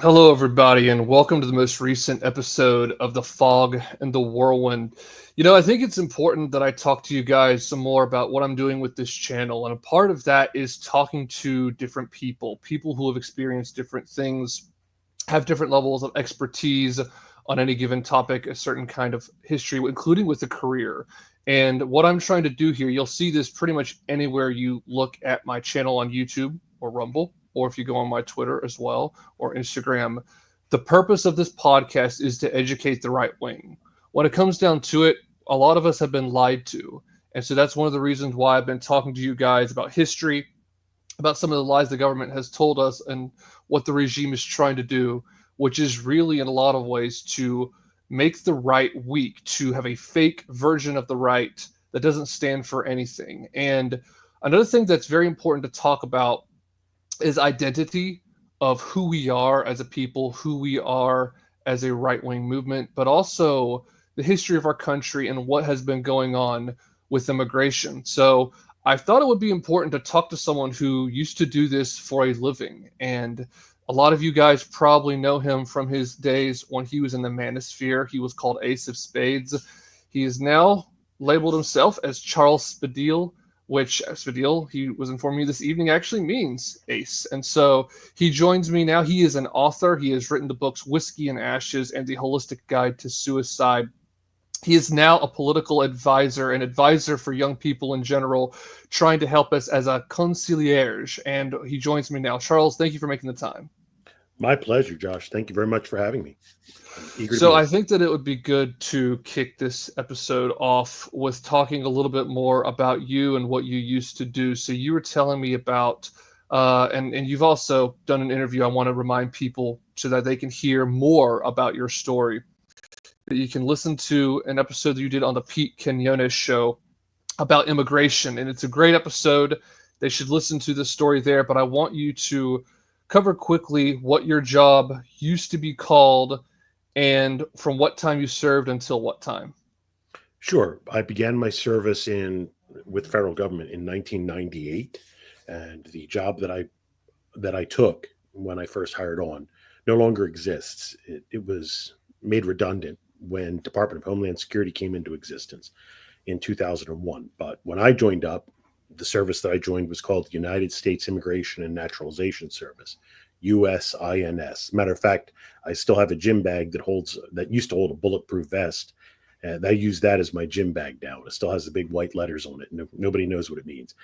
Hello, everybody, and welcome to the most recent episode of The Fog and the Whirlwind. I think it's important that I talk to you guys some more about what I'm doing with this channel. And a part of that is talking to different people who have experienced different things, have different levels of expertise on any given topic, a certain kind of history, including with a career. And what I'm trying to do here, you'll see this pretty much anywhere you look at my channel on YouTube or Rumble, or if you go on my Twitter as well, or Instagram. The purpose of this podcast is to educate the right wing. When it comes down to it, a lot of us have been lied to. And so that's one of the reasons why I've been talking to you guys about history, about some of the lies the government has told us and what the regime is trying to do, which is really in a lot of ways to make the right weak, to have a fake version of the right that doesn't stand for anything. And another thing that's very important to talk about is identity of who we are as a people, who we are as a right-wing movement, but also the history of our country and what has been going on with immigration. So I thought it would be important to talk to someone who used to do this for a living. And a lot of you guys probably know him from his days when he was in the manosphere. He was called Ace of Spades. He is now labeled himself as Charles Spadille, which Spadille, he was informing me this evening, actually means ace. And so he joins me now. He is an author. He has written the books Whiskey and Ashes and The Holistic Guide to Suicide. He is now a political advisor, an advisor for young people in general, trying to help us as a concierge. And he joins me now. Charles, thank you for making the time. My pleasure, Josh. Thank you very much for having me. So I think that it would be good to kick this episode off with talking a little bit more about you and what you used to do. So you were telling me about, and you've also done an interview. I want to remind people so that they can hear more about your story. That you can listen to an episode that you did on the Pete Quinones show about immigration, and it's a great episode. They should listen to the story there. But I want you to cover quickly what your job used to be called and from what time you served until what time. Sure. I began my service with federal government in 1998, and the job that I took when I first hired on no longer exists. It was made redundant when Department of Homeland Security came into existence in 2001. But when I joined up, the service that I joined was called the United States Immigration and Naturalization Service, USINS. Matter of fact, I still have a gym bag that used to hold a bulletproof vest, and I use that as my gym bag now. It still has the big white letters on it. Nobody knows what it means.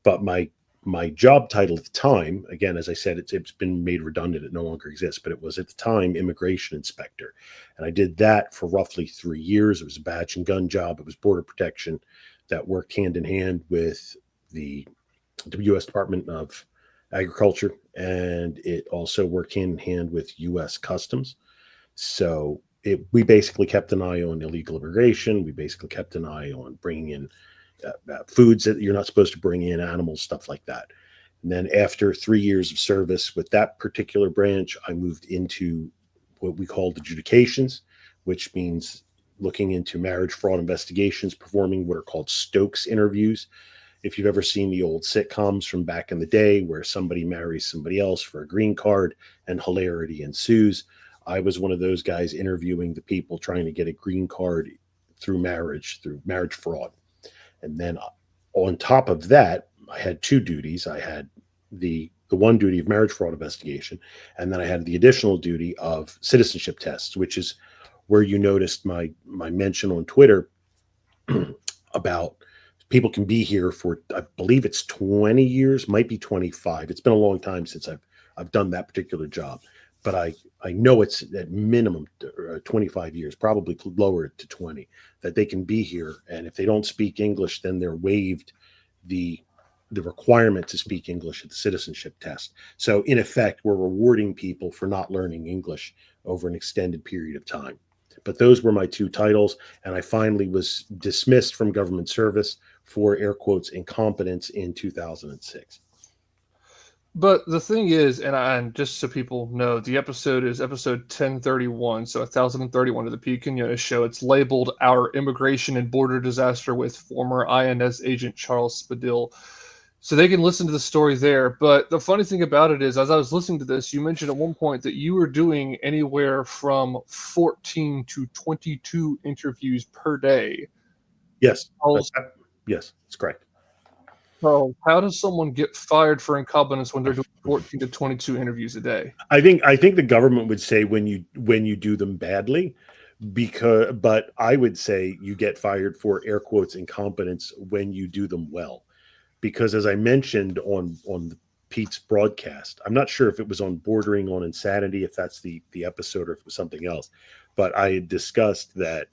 But my job title at the time, again, as I said, it's been made redundant. It no longer exists, but it was at the time immigration inspector. And I did that for roughly 3 years. It was a badge and gun job. It was border protection that worked hand in hand with the U.S. Department of Agriculture, and it also worked hand in hand with U.S. Customs. So we basically kept an eye on illegal immigration. We basically kept an eye on bringing in foods that you're not supposed to bring in, animals, stuff like that. And then after 3 years of service with that particular branch, I moved into what we called adjudications, which means looking into marriage fraud investigations, performing what are called Stokes interviews. If you've ever seen the old sitcoms from back in the day where somebody marries somebody else for a green card and hilarity ensues, I was one of those guys interviewing the people trying to get a green card through marriage fraud. And then on top of that, I had two duties. I had the one duty of marriage fraud investigation, and then I had the additional duty of citizenship tests, which is where you noticed my mention on Twitter about people can be here for, I believe it's 20 years, might be 25. It's been a long time since I've done that particular job, but I know it's at minimum 25 years, probably lower to 20, that they can be here. And if they don't speak English, then they're waived the requirement to speak English at the citizenship test. So in effect, we're rewarding people for not learning English over an extended period of time. But those were my two titles, and I finally was dismissed from government service for, air quotes, incompetence in 2006. But the thing is, and just so people know, the episode is episode 1031, so 1031 of the Pete Quinones show. It's labeled Our Immigration and Border Disaster with former INS agent Charles Spadille. So they can listen to the story there. But the funny thing about it is, as I was listening to this, you mentioned at one point that you were doing anywhere from 14 to 22 interviews per day. Yes, Charles, yes, that's correct. Charles, how does someone get fired for incompetence when they're doing 14 to 22 interviews a day? I think the government would say when you do them badly, but I would say you get fired for air quotes incompetence when you do them well. Because as I mentioned on Pete's broadcast, I'm not sure if it was on bordering on insanity, if that's the episode, or if it was something else, but I had discussed that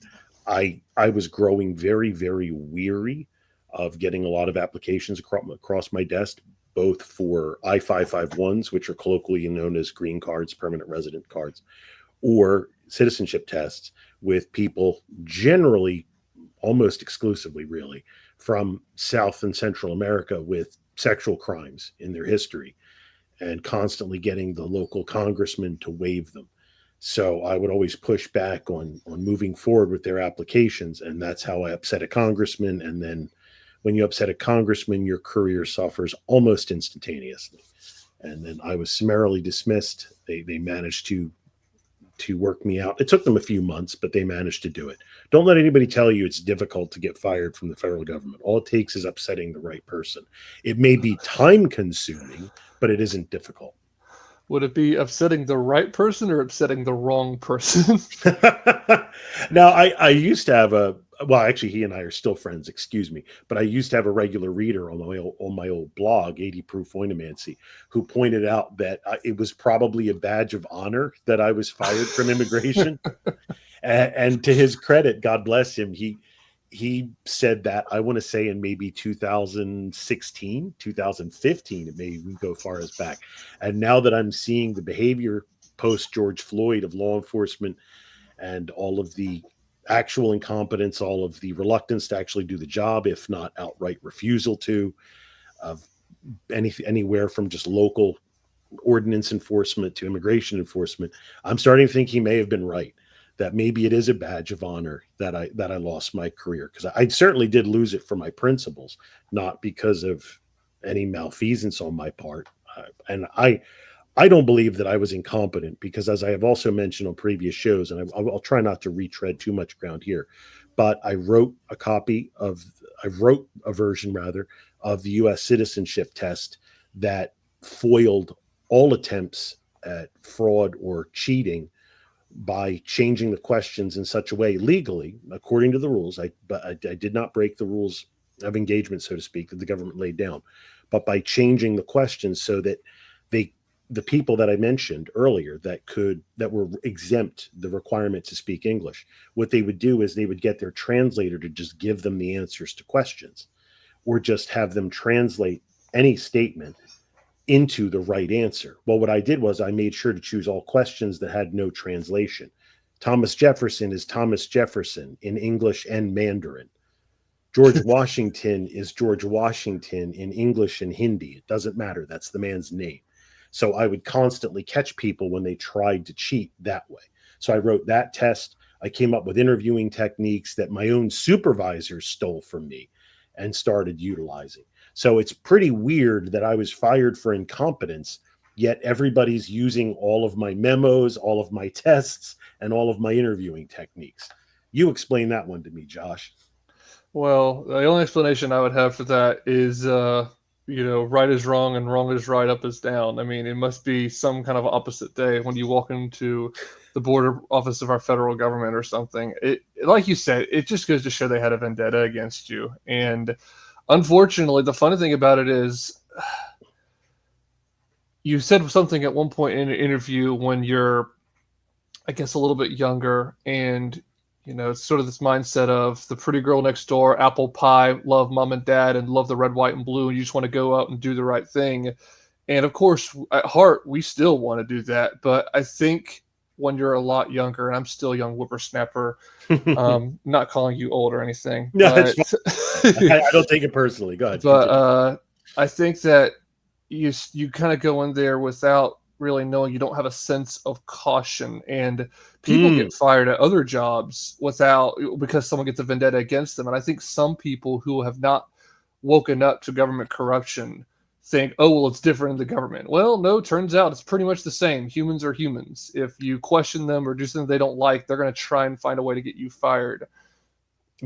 I was growing very, very weary of getting a lot of applications across my desk, both for I-551s, which are colloquially known as green cards, permanent resident cards, or citizenship tests with people generally, almost exclusively really, from South and Central America with sexual crimes in their history, and constantly getting the local congressman to waive them. So I would always push back on moving forward with their applications, and that's how I upset a congressman. And then when you upset a congressman, your career suffers almost instantaneously. And then I was summarily dismissed. They managed to work me out. It took them a few months, but they managed to do it. Don't let anybody tell you it's difficult to get fired from the federal government. All it takes is upsetting the right person. It may be time consuming, but it isn't difficult. Would it be upsetting the right person or upsetting the wrong person? Now, I used to have well, actually, he and I are still friends, excuse me, but I used to have a regular reader on my old blog, 80 Proof Oinomancy, who pointed out that it was probably a badge of honor that I was fired from immigration. And to his credit, God bless him, he said that, I want to say in maybe 2016, 2015, it may even go far as back. And now that I'm seeing the behavior post George Floyd of law enforcement and all of the actual incompetence, all of the reluctance to actually do the job, if not outright refusal to, of anywhere from just local ordinance enforcement to immigration enforcement, I'm starting to think he may have been right. That maybe it is a badge of honor that I lost my career, because I certainly did lose it for my principles, not because of any malfeasance on my part. And I don't believe that I was incompetent, because as I have also mentioned on previous shows, and I'll try not to retread too much ground here, but I wrote a version rather of the U.S. citizenship test that foiled all attempts at fraud or cheating by changing the questions in such a way, legally, according to the rules. But I did not break the rules of engagement, so to speak, that the government laid down, but by changing the questions so that the people that I mentioned earlier that were exempt the requirement to speak English, what they would do is they would get their translator to just give them the answers to questions, or just have them translate any statement into the right answer. Well, what I did was I made sure to choose all questions that had no translation. Thomas Jefferson is Thomas Jefferson in English and Mandarin. George Washington is George Washington in English and Hindi. It doesn't matter. That's the man's name. So I would constantly catch people when they tried to cheat that way. So I wrote that test. I came up with interviewing techniques that my own supervisors stole from me and started utilizing. So it's pretty weird that I was fired for incompetence, yet everybody's using all of my memos, all of my tests, and all of my interviewing techniques. You explain that one to me, Josh. Well, the only explanation I would have for that is, right is wrong and wrong is right, up is down. I mean, it must be some kind of opposite day when you walk into the border office of our federal government or something. It, like you said, it just goes to show they had a vendetta against you. And unfortunately, the funny thing about it is, you said something at one point in an interview when you're, I guess, a little bit younger, and it's sort of this mindset of the pretty girl next door, apple pie, love mom and dad, and love the red, white, and blue, and you just want to go out and do the right thing. And of course, at heart, we still want to do that. But I think when you're a lot younger, and I'm still a young whippersnapper, not calling you old or anything, No, but it's fine. I don't take it personally. Go ahead. but I think that you kind of go in there without really knowing, you don't have a sense of caution, and people get fired at other jobs because someone gets a vendetta against them. And I think some people who have not woken up to government corruption think, oh, well, it's different in the government. Well, no, turns out it's pretty much the same. Humans are humans. If you question them or do something they don't like, they're going to try and find a way to get you fired.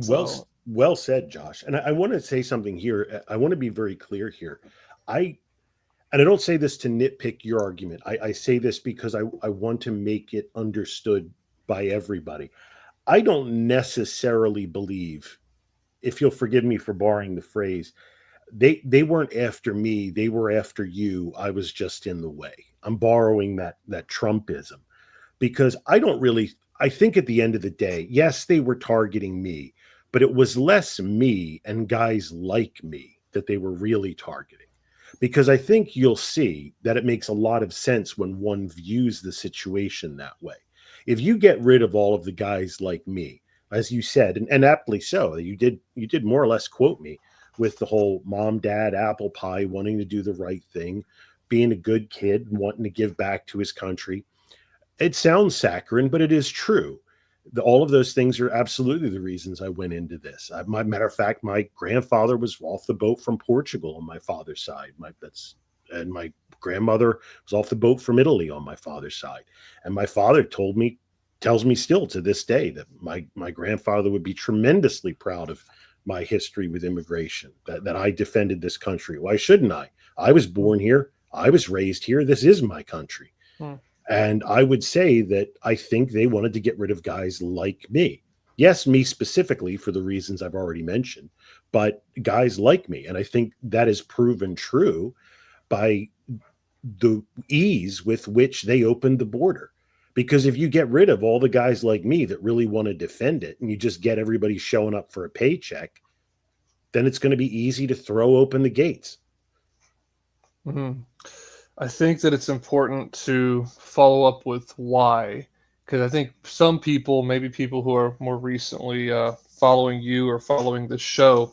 Well, So, well said, Josh. And I want to say something here. I want to be very clear here. I and I don't say this to nitpick your argument. I say this because I want to make it understood by everybody. I don't necessarily believe, if you'll forgive me for borrowing the phrase, they weren't after me, they were after you. I was just in the way. I'm borrowing that Trumpism because I think at the end of the day, yes, they were targeting me, but it was less me and guys like me that they were really targeting. Because I think you'll see that it makes a lot of sense when one views the situation that way. If you get rid of all of the guys like me, as you said, and aptly so, you did more or less quote me with the whole mom, dad, apple pie, wanting to do the right thing, being a good kid, and wanting to give back to his country. It sounds saccharine, but it is true. All of those things are absolutely the reasons I went into this. Matter of fact, my grandfather was off the boat from Portugal on my father's side. And my grandmother was off the boat from Italy on my father's side. And my father tells me still to this day that my grandfather would be tremendously proud of my history with immigration, that I defended this country. Why shouldn't I? I was born here. I was raised here. This is my country. hmm. And I would say that I think they wanted to get rid of guys like me. Yes, me specifically for the reasons I've already mentioned, but guys like me. And I think that is proven true by the ease with which they opened the border. Because if you get rid of all the guys like me that really want to defend it and you just get everybody showing up for a paycheck, then it's going to be easy to throw open the gates. Mm-hmm. I think that it's important to follow up with why, because I think some people, maybe people who are more recently following you or following the show,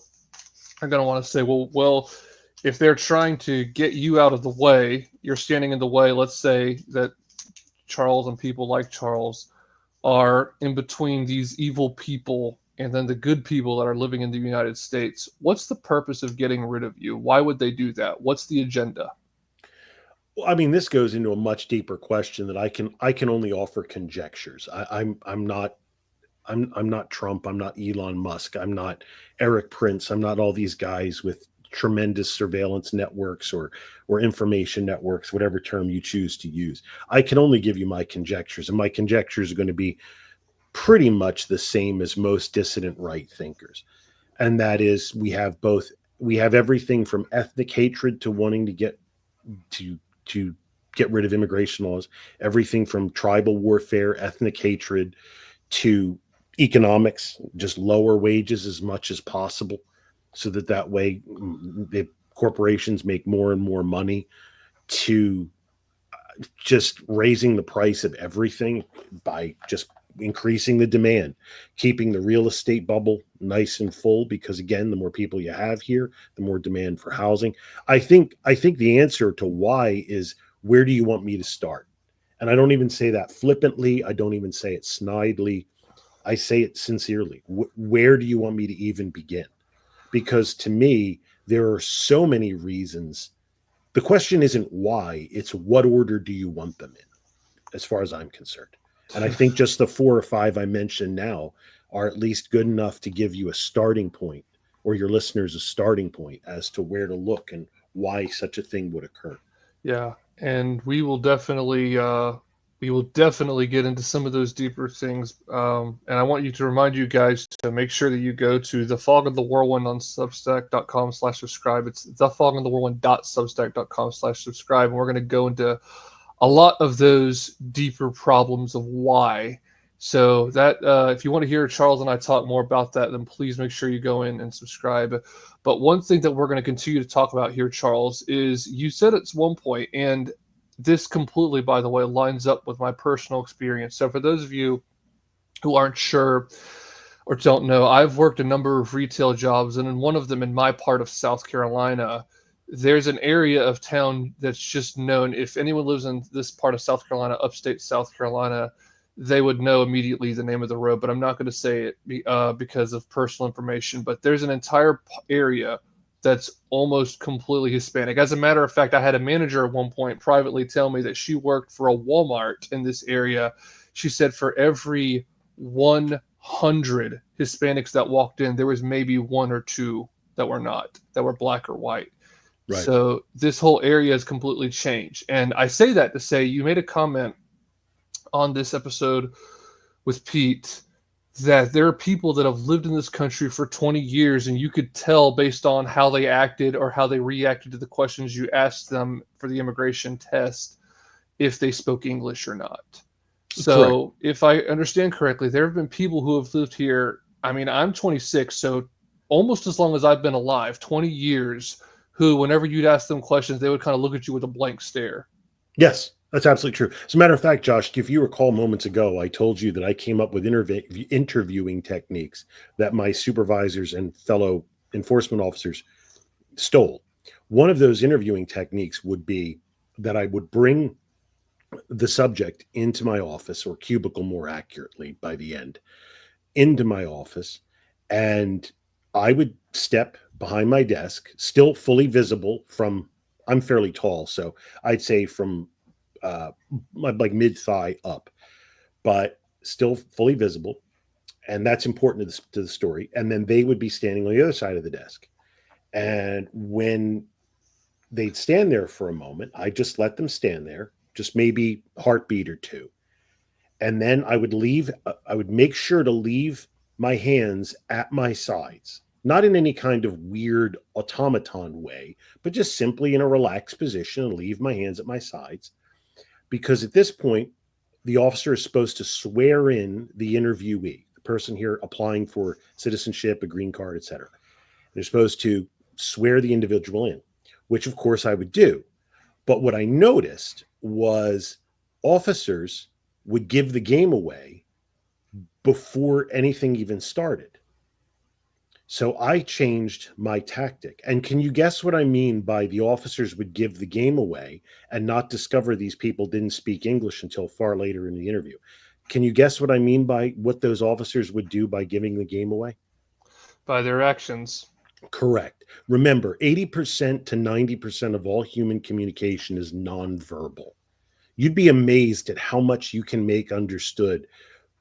are going to want to say, well, if they're trying to get you out of the way, you're standing in the way. Let's say that Charles and people like Charles are in between these evil people and then the good people that are living in the United States. What's the purpose of getting rid of you? Why would they do that? What's the agenda? Well, I mean, this goes into a much deeper question that I can only offer conjectures. I'm not Trump. I'm not Elon Musk. I'm not Eric Prince. I'm not all these guys with tremendous surveillance networks or information networks, whatever term you choose to use. I can only give you my conjectures, and my conjectures are going to be pretty much the same as most dissident right thinkers. And that is we have everything from ethnic hatred to wanting to to get rid of immigration laws, everything from tribal warfare, ethnic hatred to economics, just lower wages as much as possible so that way the corporations make more and more money, to just raising the price of everything by just increasing the demand, keeping the real estate bubble nice and full, because again, the more people you have here, the more demand for housing. I think the answer to why is, where do you want me to start? And I don't even say that flippantly. I don't even say it snidely. I say it sincerely. Where do you want me to even begin? Because to me, there are so many reasons. The question isn't why, it's what order do you want them in, as far as I'm concerned. And I think just the 4 or 5 I mentioned now are at least good enough to give you a starting point, or your listeners a starting point as to where to look and why such a thing would occur. Yeah, and we will definitely get into some of those deeper things. And I want you to remind you guys to make sure that you go to the Fog of the Whirlwind on Substack.com/subscribe. It's thefoginthewhirlwind.substack.com/subscribe, and we're going to go into a lot of those deeper problems of why. So that if you want to hear Charles and I talk more about that, then please make sure you go in and subscribe. But one thing that we're going to continue to talk about here, Charles, is you said at one point, and this completely, by the way, lines up with my personal experience. So for those of you who aren't sure or don't know, I've worked a number of retail jobs, and in one of them in my part of South Carolina, there's an area of town that's just known. If anyone lives in this part of South Carolina, upstate South Carolina, they would know immediately the name of the road, but I'm not going to say it because of personal information. But there's an entire area that's almost completely Hispanic. As a matter of fact, I had a manager at one point privately tell me that she worked for a Walmart in this area. She said for every 100 Hispanics that walked in, there was maybe one or two that were not, that were black or white. Right. So this whole area has completely changed. And I say that to say you made a comment on this episode with Pete that there are people that have lived in this country for 20 years and you could tell based on how they acted or how they reacted to the questions you asked them for the immigration test if they spoke English or not. Correct. So, if I understand correctly, there have been people who have lived here. I mean, I'm 26, so almost as long as I've been alive, 20 years, who, whenever you'd ask them questions, they would kind of look at you with a blank stare. Yes, that's absolutely true. As a matter of fact, Josh, if you recall moments ago, I told you that I came up with interviewing techniques that my supervisors and fellow enforcement officers stole. One of those interviewing techniques would be that I would bring the subject into my office, or cubicle more accurately by the end, into my office, and I would step behind my desk, still fully visible from, I'm fairly tall, so I'd say from like mid thigh up, but still fully visible. And that's important to the story. And then they would be standing on the other side of the desk. And when they'd stand there for a moment, I just let them stand there, just maybe heartbeat or two. And then I would make sure to leave my hands at my sides, not in any kind of weird automaton way, but just simply in a relaxed position and leave my hands at my sides. Because at this point, the officer is supposed to swear in the interviewee, the person here applying for citizenship, a green card, etc. They're supposed to swear the individual in, which of course I would do. But what I noticed was officers would give the game away before anything even started. So I changed my tactic. And can you guess what I mean by the officers would give the game away and not discover these people didn't speak English until far later in the interview? Can you guess what I mean by what those officers would do by giving the game away? By their actions. Correct. Remember, 80% to 90% of all human communication is nonverbal. You'd be amazed at how much you can make understood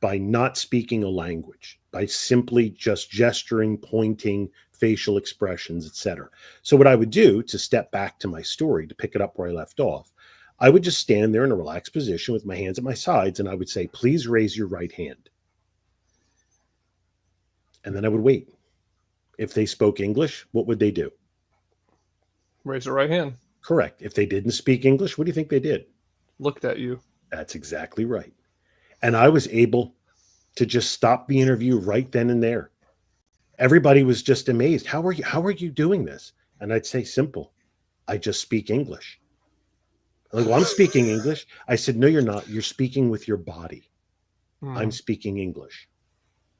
by not speaking a language, by simply just gesturing, pointing, facial expressions, etc. So what I would do, to step back to my story, to pick it up where I left off, I would just stand there in a relaxed position with my hands at my sides, and I would say, please raise your right hand. And then I would wait. If they spoke English, what would they do? Raise your right hand. Correct. If they didn't speak English, what do you think they did? Looked at you. That's exactly right. And I was able to just stop the interview right then and there. Everybody was just amazed. How are you doing this? And I'd say, simple. I just speak English. Like, well, I'm speaking English. I said, no, you're not. You're speaking with your body. I'm speaking English.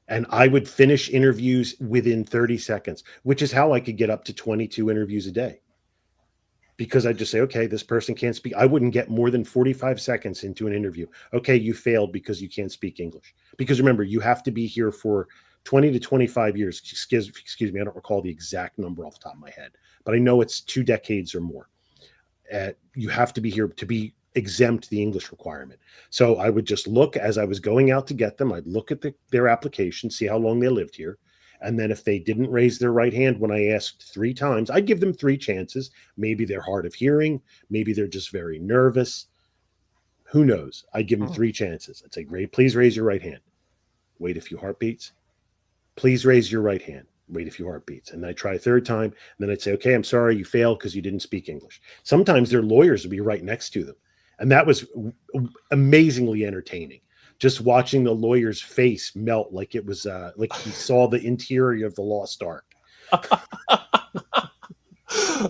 And I would finish interviews within 30 seconds, which is how I could get up to 22 interviews a day. Because I'd just say, okay, this person can't speak. I wouldn't get more than 45 seconds into an interview. Okay, you failed because you can't speak English. Because remember, you have to be here for 20 to 25 years. Excuse me, I don't recall the exact number off the top of my head, but I know it's 2 decades or more. You have to be here to be exempt the English requirement. So I would just look as I was going out to get them. I'd look at their application, see how long they lived here. And then if they didn't raise their right hand when I asked 3 times, I'd give them 3 chances. Maybe they're hard of hearing. Maybe they're just very nervous. Who knows? I'd give them 3 chances. I'd say, great, please raise your right hand. Wait a few heartbeats. Please raise your right hand. Wait a few heartbeats. And I'd try a 3rd time. And then I'd say, okay, I'm sorry you failed because you didn't speak English. Sometimes their lawyers would be right next to them. And that was amazingly entertaining. Just watching the lawyer's face melt like it was like he saw the interior of the Lost Ark.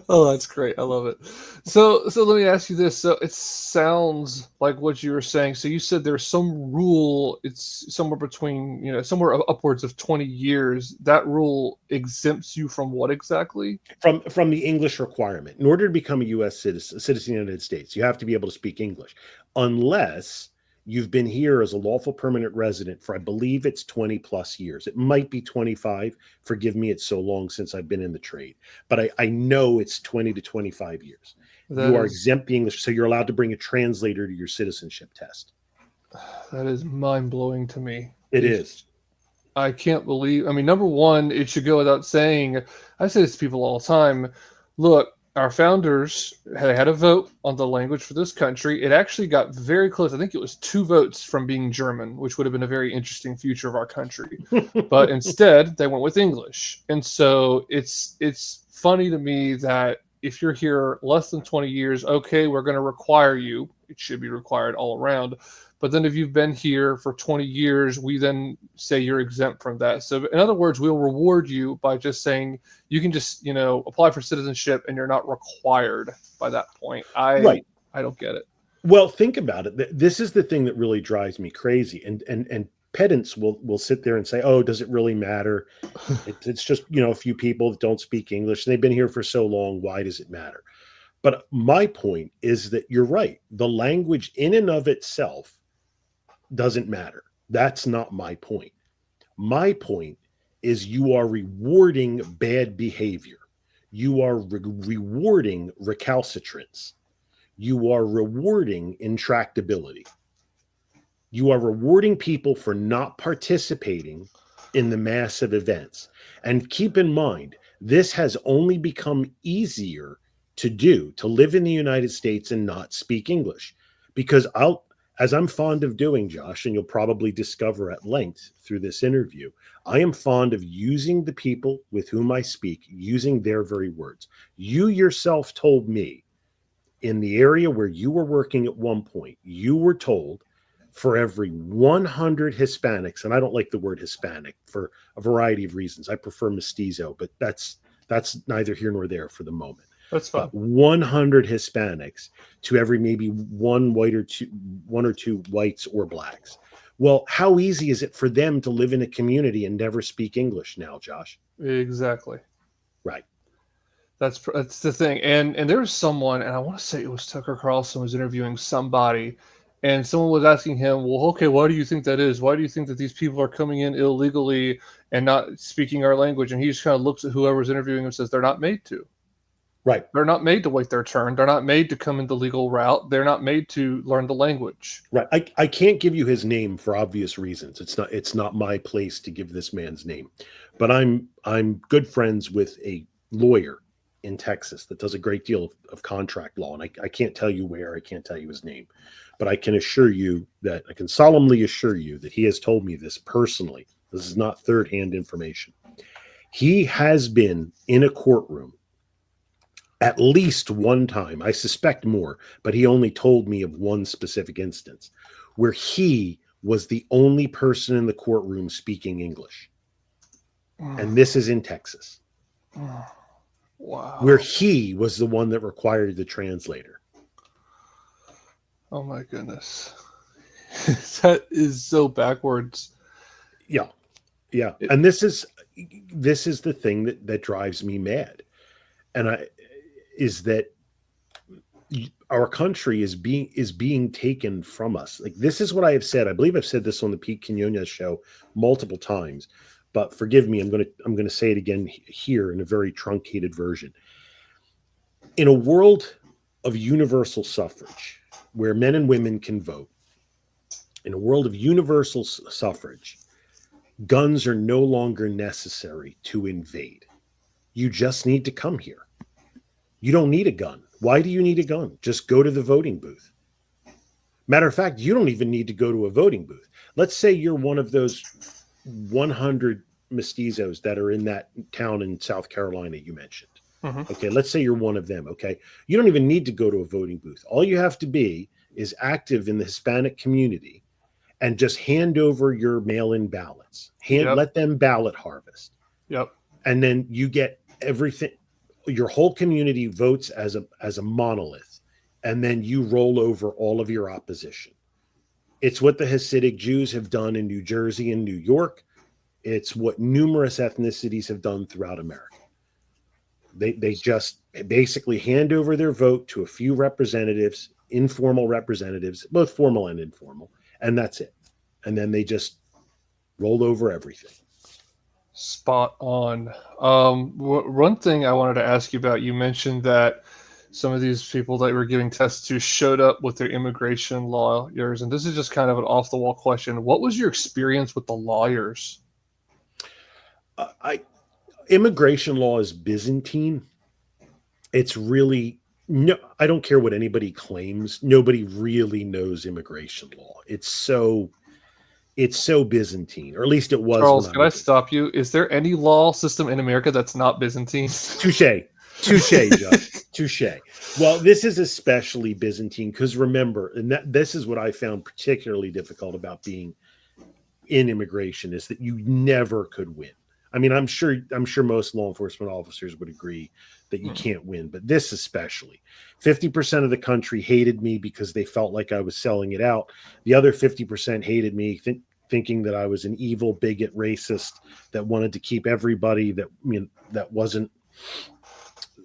Oh, that's great. I love it. So let me ask you this. So it sounds like what you were saying. So you said there's some rule, it's somewhere between, somewhere upwards of 20 years. That rule exempts you from what exactly? From the English requirement. In order to become a U.S. citizen of the United States, you have to be able to speak English. Unless You've been here as a lawful permanent resident for, I believe it's 20 plus years. It might be 25. Forgive me, it's so long since I've been in the trade. But I know it's 20 to 25 years. That You are is exempt the English, so you're allowed to bring a translator to your citizenship test. that is mind blowing to me. It is. I can't believe. I mean, number one, it should go without saying. I say this to people all the time. Look, our founders had a vote on the language for this country. It actually got very close. I think it was 2 votes from being German, which would have been a very interesting future of our country. But instead, they went with English. And so it's funny to me that if you're here less than 20 years, okay, we're going to require you. It should be required all around. But then if you've been here for 20 years, we then say you're exempt from that. So in other words, we'll reward you by just saying you can just, apply for citizenship and you're not required by that point. Right. I don't get it. Well, think about it. This is the thing that really drives me crazy. And pedants will sit there and say, oh, does it really matter? It's just, a few people that don't speak English. They've been here for so long. Why does it matter? But my point is that you're right. The language in and of itself doesn't matter. That's not my point. My point is you are rewarding bad behavior. You are rewarding recalcitrance. You are rewarding intractability. You are rewarding people for not participating in the massive events. And keep in mind, this has only become easier to do, to live in the United States and not speak English. Because as I'm fond of doing, Josh, and you'll probably discover at length through this interview, I am fond of using the people with whom I speak, using their very words. You yourself told me in the area where you were working at one point, you were told for every 100 Hispanics, and I don't like the word Hispanic for a variety of reasons. I prefer mestizo, but that's neither here nor there for the moment. That's fine. 100 Hispanics to every maybe one or two whites or blacks. Well, how easy is it for them to live in a community and never speak English now, Josh? Exactly. Right. That's the thing. And there was someone, and I want to say it was Tucker Carlson was interviewing somebody, and someone was asking him, well, okay, why do you think that is? Why do you think that these people are coming in illegally and not speaking our language? And he just kind of looks at whoever's interviewing him and says, they're not made to. Right. They're not made to wait their turn. They're not made to come in the legal route. They're not made to learn the language. Right. I can't give you his name for obvious reasons. It's not my place to give this man's name. But I'm good friends with a lawyer in Texas that does a great deal of contract law. And I can't tell you where, I can't tell you his name. But I can solemnly assure you that he has told me this personally. This is not third-hand information. He has been in a courtroom at least one time, I suspect more, but he only told me of one specific instance where he was the only person in the courtroom speaking English. And this is in Texas. Wow. Where he was the one that required the translator. Oh my goodness. That is so backwards. Yeah. Yeah. And this is the thing that drives me mad. And is that our country is being taken from us. Like, this is what I have said. I believe I've said this on the Pete Quinones show multiple times, but forgive me. I'm going to say it again here in a very truncated version. In a world of universal suffrage, where men and women can vote, in a world of universal suffrage, guns are no longer necessary to invade. You just need to come here. You don't need a gun. Why do you need a gun? Just go to the voting booth. Matter of fact, you don't even need to go to a voting booth. Let's say you're one of those 100 mestizos that are in that town in South Carolina you mentioned. Mm-hmm. Okay, let's say you're one of them, okay? You don't even need to go to a voting booth. All you have to be is active in the Hispanic community and just hand over your mail-in ballots. Let them ballot harvest. Yep. And then you get everything. Your whole community votes as a monolith, and then you roll over all of your opposition. It's what the Hasidic Jews have done in New Jersey and New York. It's what numerous ethnicities have done throughout America. They just basically hand over their vote to a few representatives, informal representatives, both formal and informal, and that's it. And then they just rolled over everything. Spot on. One thing I wanted to ask you about, you mentioned that some of these people that were giving tests to showed up with their immigration lawyers, and this is just kind of an off the wall question. What was your experience with the lawyers? I Immigration law is Byzantine. It's really no. I don't care what anybody claims. Nobody really knows immigration law. It's so Byzantine, or at least it was when Charles, I can I was a stop you? Is there any law system in America that's not Byzantine? touche. Touche, Judge. Touche. Well, this is especially Byzantine because remember, and this is what I found particularly difficult about being in immigration is that you never could win. I mean, I'm sure most law enforcement officers would agree that you can't win, but this especially. 50% of the country hated me because they felt like I was selling it out. The other 50% hated me thinking that I was an evil bigot racist that wanted to keep everybody that wasn't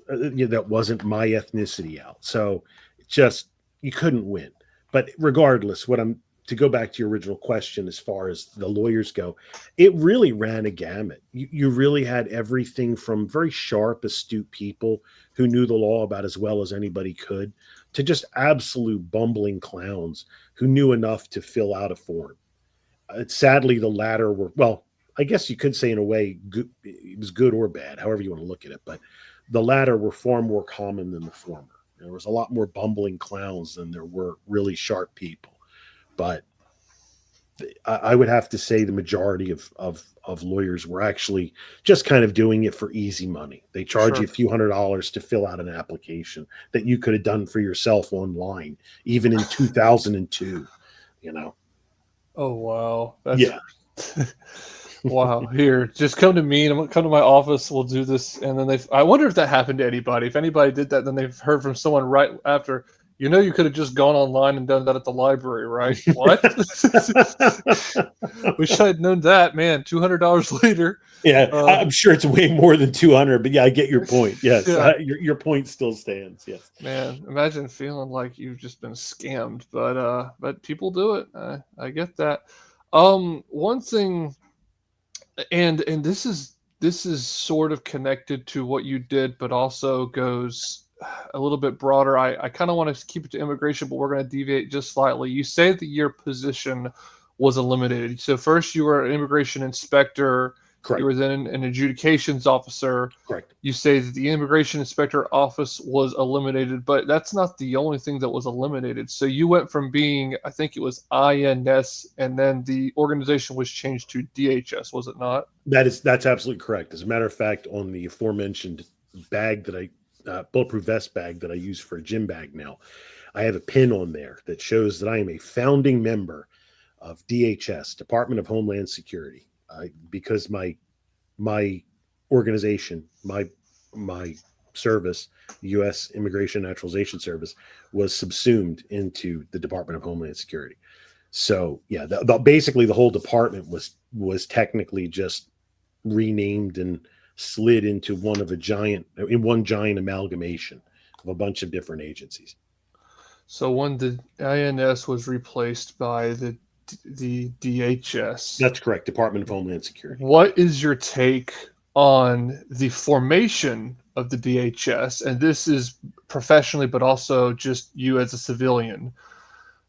that wasn't my ethnicity out. So just you couldn't win. But regardless, to go back to your original question, as far as the lawyers go, it really ran a gamut. You really had everything from very sharp, astute people who knew the law about as well as anybody could, to just absolute bumbling clowns who knew enough to fill out a form. Sadly, the latter were, well, I guess you could say in a way, good, it was good or bad, however you want to look at it. But the latter were far more common than the former. There was a lot more bumbling clowns than there were really sharp people. But I would have to say the majority of lawyers were actually just kind of doing it for easy money. They charge Sure. you a few $100s to fill out an application that you could have done for yourself online, even in 2002. You know? Oh wow, that's Yeah. wow. Here, just come to me, and I'm gonna come to my office. We'll do this, and then they. I wonder if that happened to anybody. If anybody did that, then they've heard from someone right after. You know, you could have just gone online and done that at the library, right? What? Wish I had known that, man. $200 later. Yeah, Uh, I'm sure it's way more than 200, but yeah, I get your point. Yes, yeah, your point still stands. Yes. man. Imagine feeling like you've just been scammed, but people do it. I get that. One thing, and this is sort of connected to what you did, but also goes a little bit broader. I kind of want to keep it to immigration, but we're going to deviate just slightly. You say that your position was eliminated. So first you were an immigration inspector, you Correct. were then an adjudications officer. Correct. You say that the immigration inspector office was eliminated, but that's not the only thing that was eliminated. So you went from being, I think it was INS, and then the organization was changed to DHS, was it not? That's absolutely correct. As a matter of fact, on the aforementioned bag that bulletproof vest bag that I use for a gym bag now, I have a pin on there that shows that I am a founding member of DHS, Department of Homeland Security, because my organization, my service, the U.S. Immigration and Naturalization Service, was subsumed into the Department of Homeland Security. So yeah, basically the whole department was technically just renamed and slid into one giant amalgamation of a bunch of different agencies. So when the INS was replaced by the DHS, That's correct, Department of Homeland Security. what is your take on the formation of the DHS? And this is professionally, but also just you as a civilian,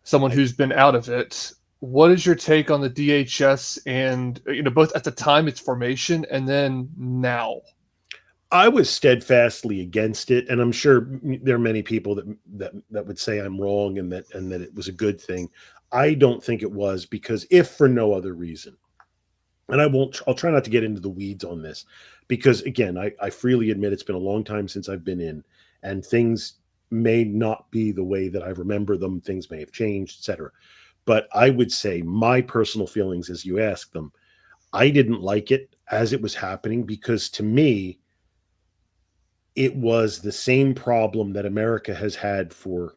someone I, who's been out of it. What is your take on the DHS and both at the time its formation and then now? I was steadfastly against it, and I'm sure there are many people that would say I'm wrong and that it was a good thing. I don't think it was, because if for no other reason, and I'll try not to get into the weeds on this, because again, I freely admit it's been a long time since I've been in, and things may not be the way that I remember them. Things may have changed, etc. But I would say my personal feelings, as you asked them, I didn't like it as it was happening, because to me, it was the same problem that America has had for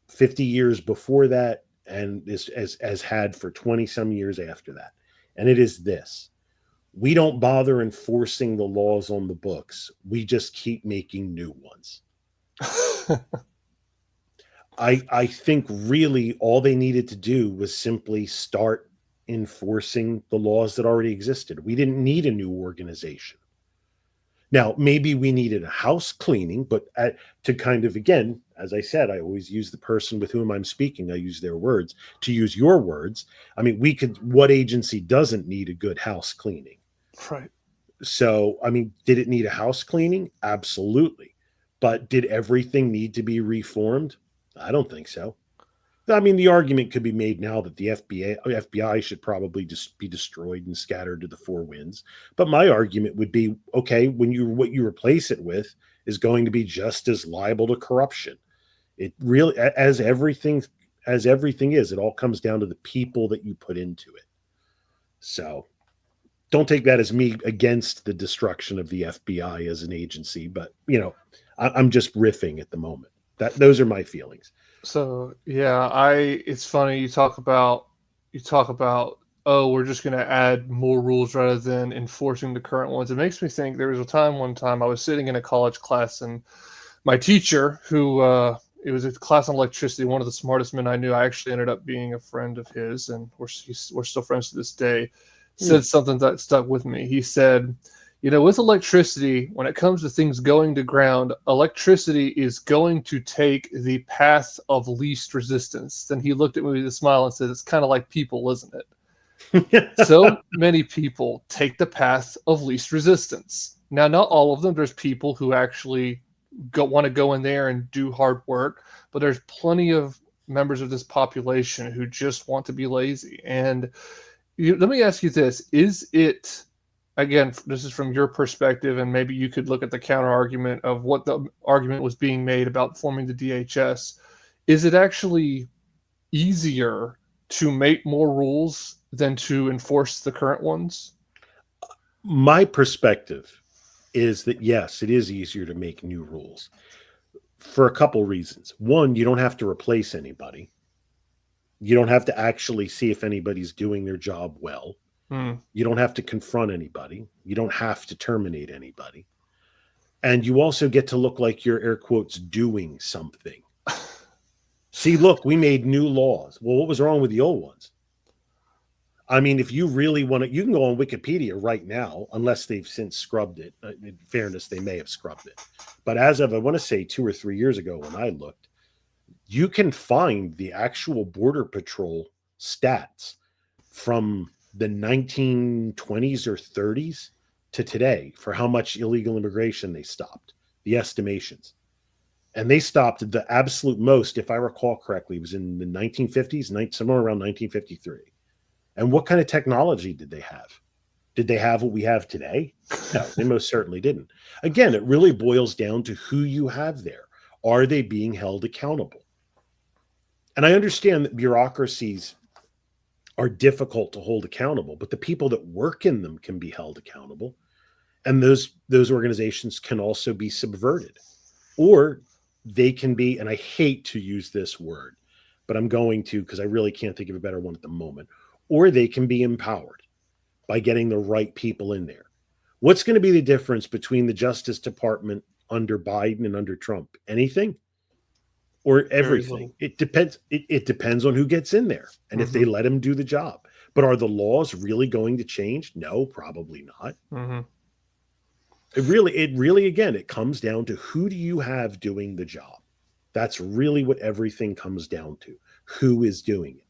50 years before that, and as had for 20 some years after that. And it is this: we don't bother enforcing the laws on the books. We just keep making new ones. I think really all they needed to do was simply start enforcing the laws that already existed. We didn't need a new organization. Now, maybe we needed a house cleaning, but to kind of, again, as I said, I always use the person with whom I'm speaking. I use their words. To use your words, I mean, what agency doesn't need a good house cleaning? Right. So, I mean, did it need a house cleaning? Absolutely. But did everything need to be reformed? I don't think so. I mean, the argument could be made now that the FBI should probably just be destroyed and scattered to the four winds. But my argument would be, okay, what you replace it with is going to be just as liable to corruption. It really, as everything is, it all comes down to the people that you put into it. So don't take that as me against the destruction of the FBI as an agency, but I'm just riffing at the moment. Those are my feelings. So yeah, it's funny you talk about oh, we're just going to add more rules rather than enforcing the current ones. It makes me think there was one time I was sitting in a college class and my teacher who it was a class on electricity, one of the smartest men I knew. I actually ended up being a friend of his, and we're still friends to this day. Said something that stuck with me. He said, with electricity, when it comes to things going to ground, electricity is going to take the path of least resistance. Then he looked at me with a smile and said, it's kind of like people, isn't it? So many people take the path of least resistance. Now, not all of them. There's people who actually want to go in there and do hard work, but there's plenty of members of this population who just want to be lazy. And let me ask you this. Is it, again, this is from your perspective, and maybe you could look at the counter argument of what the argument was being made about forming the DHS. Is it actually easier to make more rules than to enforce the current ones? My perspective is that, yes, it is easier to make new rules for a couple reasons. One, you don't have to replace anybody. You don't have to actually see if anybody's doing their job well. You don't have to confront anybody. You don't have to terminate anybody. And you also get to look like you're, air quotes, doing something. See, look, we made new laws. Well, what was wrong with the old ones? I mean, if you really want to, you can go on Wikipedia right now, unless they've since scrubbed it. In fairness, they may have scrubbed it. But as of, I want to say 2 or 3 years ago when I looked, you can find the actual Border Patrol stats from the 1920s or 30s to today for how much illegal immigration they stopped, the estimations. And they stopped the absolute most, if I recall correctly, was in the 1950s, somewhere around 1953. And what kind of technology did they have? Did they have what we have today? No, they most certainly didn't. Again, it really boils down to who you have there. Are they being held accountable? And I understand that bureaucracies are difficult to hold accountable, but the people that work in them can be held accountable. And those organizations can also be subverted. Or they can be, and I hate to use this word, but I'm going to because I really can't think of a better one at the moment, or they can be empowered by getting the right people in there. What's going to be the difference between the Justice Department under Biden and under Trump? Anything? Or everything? It depends. It depends on who gets in there and if they let him do the job. But are the laws really going to change? No, probably not. It really, again, it comes down to who do you have doing the job? That's really what everything comes down to. Who is doing it?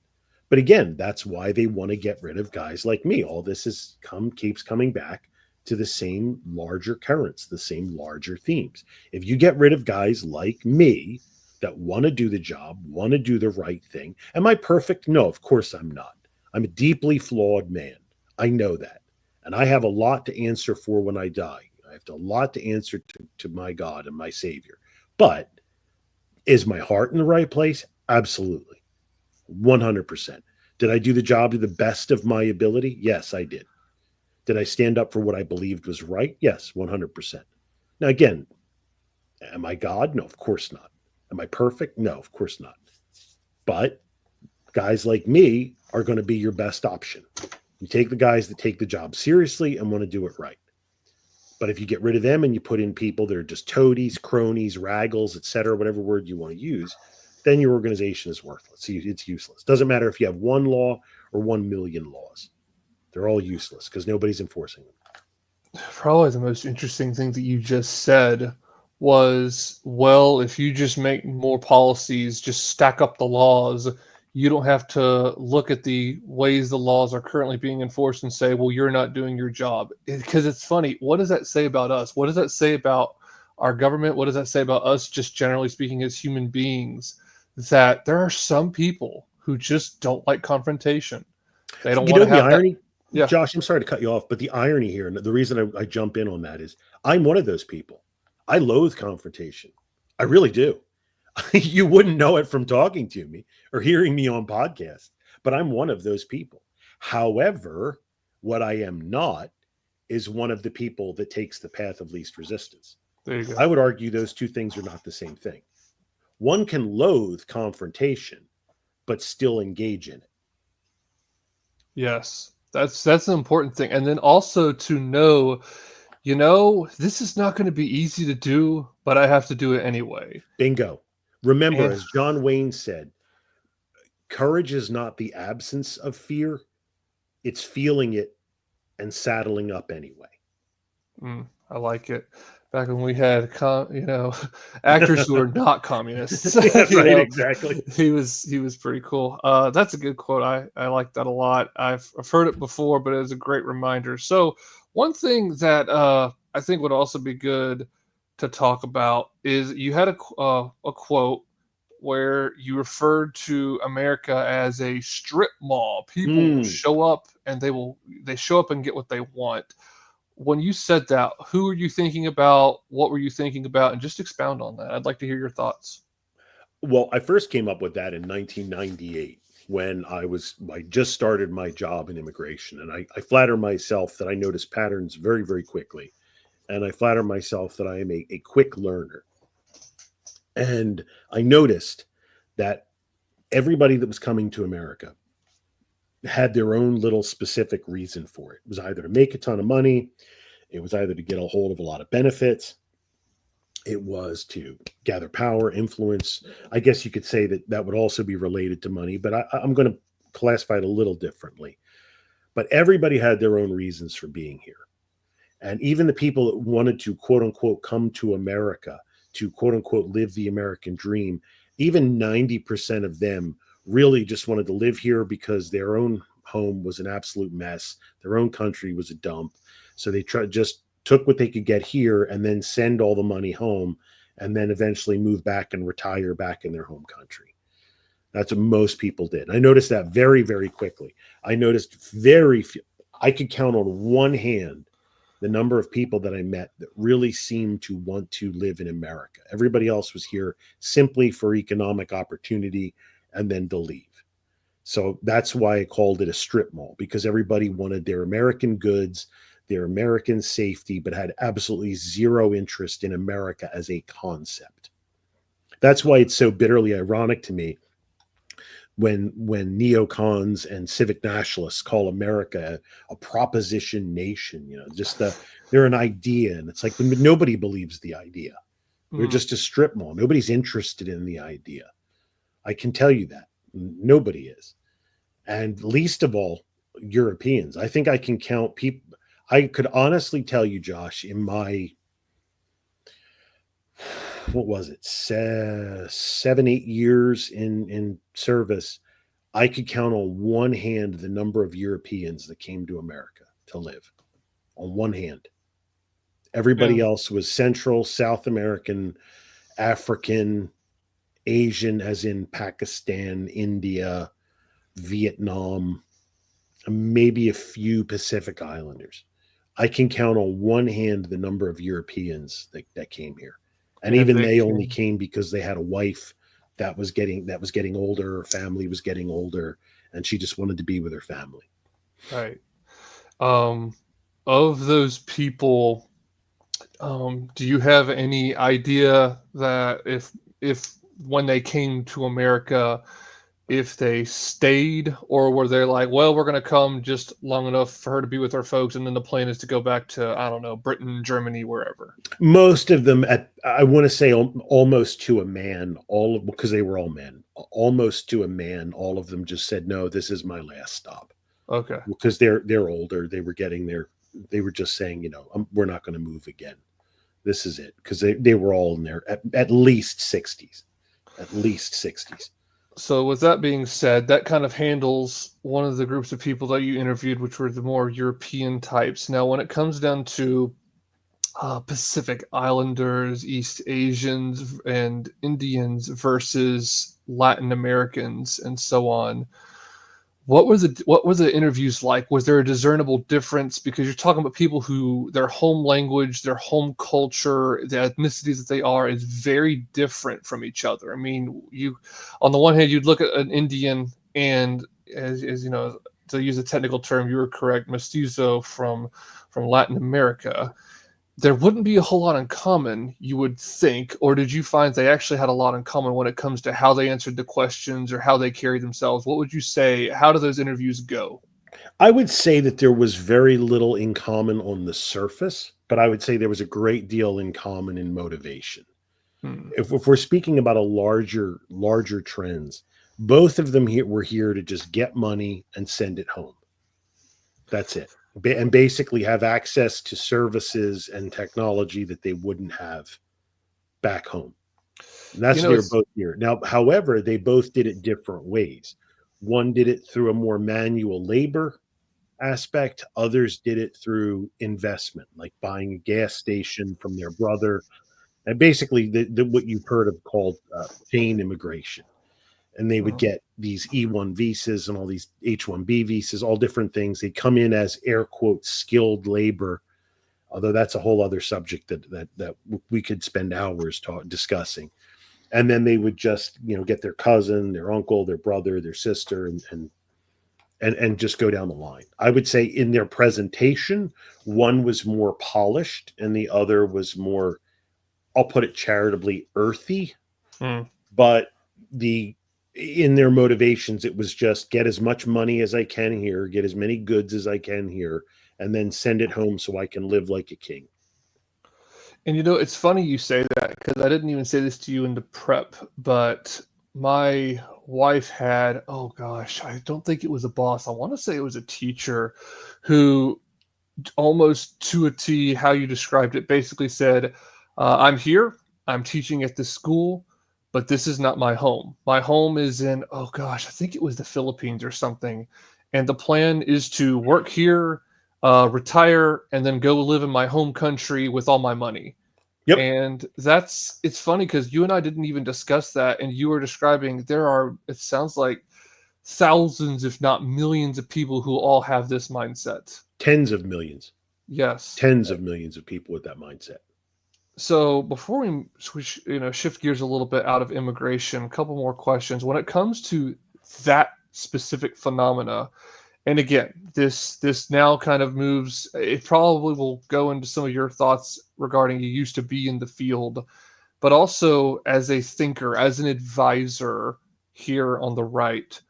But again, that's why they want to get rid of guys like me. All this keeps coming back to the same larger currents, the same larger themes. If you get rid of guys like me that want to do the job, want to do the right thing, am I perfect? No, of course I'm not. I'm a deeply flawed man. I know that. And I have a lot to answer for when I die. I have a lot to answer to my God and my Savior. But is my heart in the right place? Absolutely. 100%. Did I do the job to the best of my ability? Yes, I did. Did I stand up for what I believed was right? Yes, 100%. Now, again, am I God? No, of course not. Am I perfect? No, of course not. But guys like me are going to be your best option. You take the guys that take the job seriously and want to do it right. But if you get rid of them and you put in people that are just toadies, cronies, raggles, etc., whatever word you want to use, then your organization is worthless. It's useless. Doesn't matter if you have one law or 1 million laws. They're all useless because nobody's enforcing them. Probably the most interesting thing that you just said was, well, if you just make more policies, just stack up the laws, you don't have to look at the ways the laws are currently being enforced and say, well, you're not doing your job. Because it's funny. What does that say about us? What does that say about our government? What does that say about us, just generally speaking, as human beings? That there are some people who just don't like confrontation. They don't You want know to the have that. irony, Yeah. Josh, I'm sorry to cut you off, but the irony here, and the reason I jump in on that is I'm one of those people. I loathe confrontation. I really do. You wouldn't know it from talking to me or hearing me on podcasts, but I'm one of those people. However, what I am not is one of the people that takes the path of least resistance. There you I go. would argue those two things are not the same thing. One can loathe confrontation, but still engage in it. Yes, that's an important thing. And then also to know, this is not going to be easy to do, but I have to do it anyway. Bingo. Remember, And as John Wayne said, courage is not the absence of fear, it's feeling it and saddling up anyway. I like it. Back when we had, actors who were not communists, Yeah, right, exactly. he was pretty cool. That's a good quote. I like that a lot. I've heard it before, but it was a great reminder. So one thing that I think would also be good to talk about is you had a quote where you referred to America as a strip mall. People will Mm. show up and they show up and get what they want. When you said that, who were you thinking about? What were you thinking about? And just expound on that. I'd like to hear your thoughts. Well, I first came up with that in 1998 when I just started my job in immigration. And I flatter myself that I notice patterns very, very quickly. And I flatter myself that I am a quick learner. And I noticed that everybody that was coming to America had their own little specific reason for it. It was either to make a ton of money, it was either to get a hold of a lot of benefits, it was to gather power, influence. I guess you could say that that would also be related to money, but I'm going to classify it a little differently. But everybody had their own reasons for being here. And even the people that wanted to, quote unquote, come to America to, quote unquote, live the American dream, even 90% of them really just wanted to live here because their own home was an absolute mess. Their own country was a dump. So they just took what they could get here and then send all the money home and then eventually move back and retire back in their home country. That's what most people did. I noticed that very, very quickly. I noticed very few. I could count on one hand the number of people that I met that really seemed to want to live in America. Everybody else was here simply for economic opportunity and then to leave. So that's why I called it a strip mall, because everybody wanted their American goods, their American safety, but had absolutely zero interest in America as a concept. That's why it's so bitterly ironic to me when neocons and civic nationalists call America a proposition nation, they're an idea. And it's like, nobody believes the idea. We're just a strip mall. Nobody's interested in the idea. I can tell you that. Nobody is. And least of all, Europeans. I think I can count people. I could honestly tell you, Josh, in my, what was it, 7-8 years in service, I could count on one hand the number of Europeans that came to America to live. On one hand. Everybody Yeah. else was Central, South American, African, Asian, as in Pakistan, India, Vietnam, maybe a few Pacific Islanders. I can count on one hand the number of Europeans that came here. And And even they they only can, came because they had a wife that was getting older, her family was getting older, and she just wanted to be with her family. right. Um, of those people, do you have any idea that if when they came to America, if they stayed, or were they like, well, we're going to come just long enough for her to be with her folks, and then the plan is to go back to, I don't know, Britain, Germany, wherever? Most of them, I want to say almost to a man, because they were all men, almost to a man, all of them just said, no, this is my last stop. Okay. Because they're older. They were getting they were just saying, we're not going to move again. This is it. Because they were all in their at least 60s. At least 60s. So with that being said, that kind of handles one of the groups of people that you interviewed, which were the more European types. Now, when it comes down to Pacific Islanders, East Asians, and Indians versus Latin Americans, and so on, what were the interviews like? Was there a discernible difference? Because you're talking about people who their home language, their home culture, the ethnicities that they are is very different from each other. I mean, on the one hand, you'd look at an Indian, and as you know, to use a technical term, you were correct, mestizo from Latin America. There wouldn't be a whole lot in common, you would think, or did you find they actually had a lot in common when it comes to how they answered the questions or how they carried themselves? What would you say? How do those interviews go? I would say that there was very little in common on the surface, but I would say there was a great deal in common in motivation. Hmm. If we're speaking about a larger trends, both of them were here to just get money and send it home. That's it. And basically have access to services and technology that they wouldn't have back home. And that's what they were both here. Now, however, they both did it different ways. One did it through a more manual labor aspect. Others did it through investment, like buying a gas station from their brother. And basically what you've heard of called chain immigration. And they would get these E1 visas and all these H1B visas, all different things. They come in as air quotes skilled labor, although that's a whole other subject that we could spend hours discussing. And then they would just get their cousin, their uncle, their brother, their sister, and just go down the line. I would say in their presentation, one was more polished and the other was more, I'll put it charitably, earthy. But in their motivations, it was just get as much money as I can here, get as many goods as I can here, and then send it home so I can live like a king. And it's funny you say that, because I didn't even say this to you in the prep, but my wife had, oh gosh, I don't think it was a boss. I want to say it was a teacher who almost to a T, how you described it, basically said, I'm here, I'm teaching at this school, but this is not my home. My home is in, oh gosh, I think it was the Philippines or something. And the plan is to work here, retire, and then go live in my home country with all my money. Yep. And it's funny because you and I didn't even discuss that. And you were describing it sounds like thousands, if not millions of people who all have this mindset. Tens of millions. Yes. Tens of millions of people with that mindset. So before we switch, shift gears a little bit out of immigration, a couple more questions. When it comes to that specific phenomena, and again, this now kind of moves, it probably will go into some of your thoughts regarding you used to be in the field, but also as a thinker, as an advisor here on the right,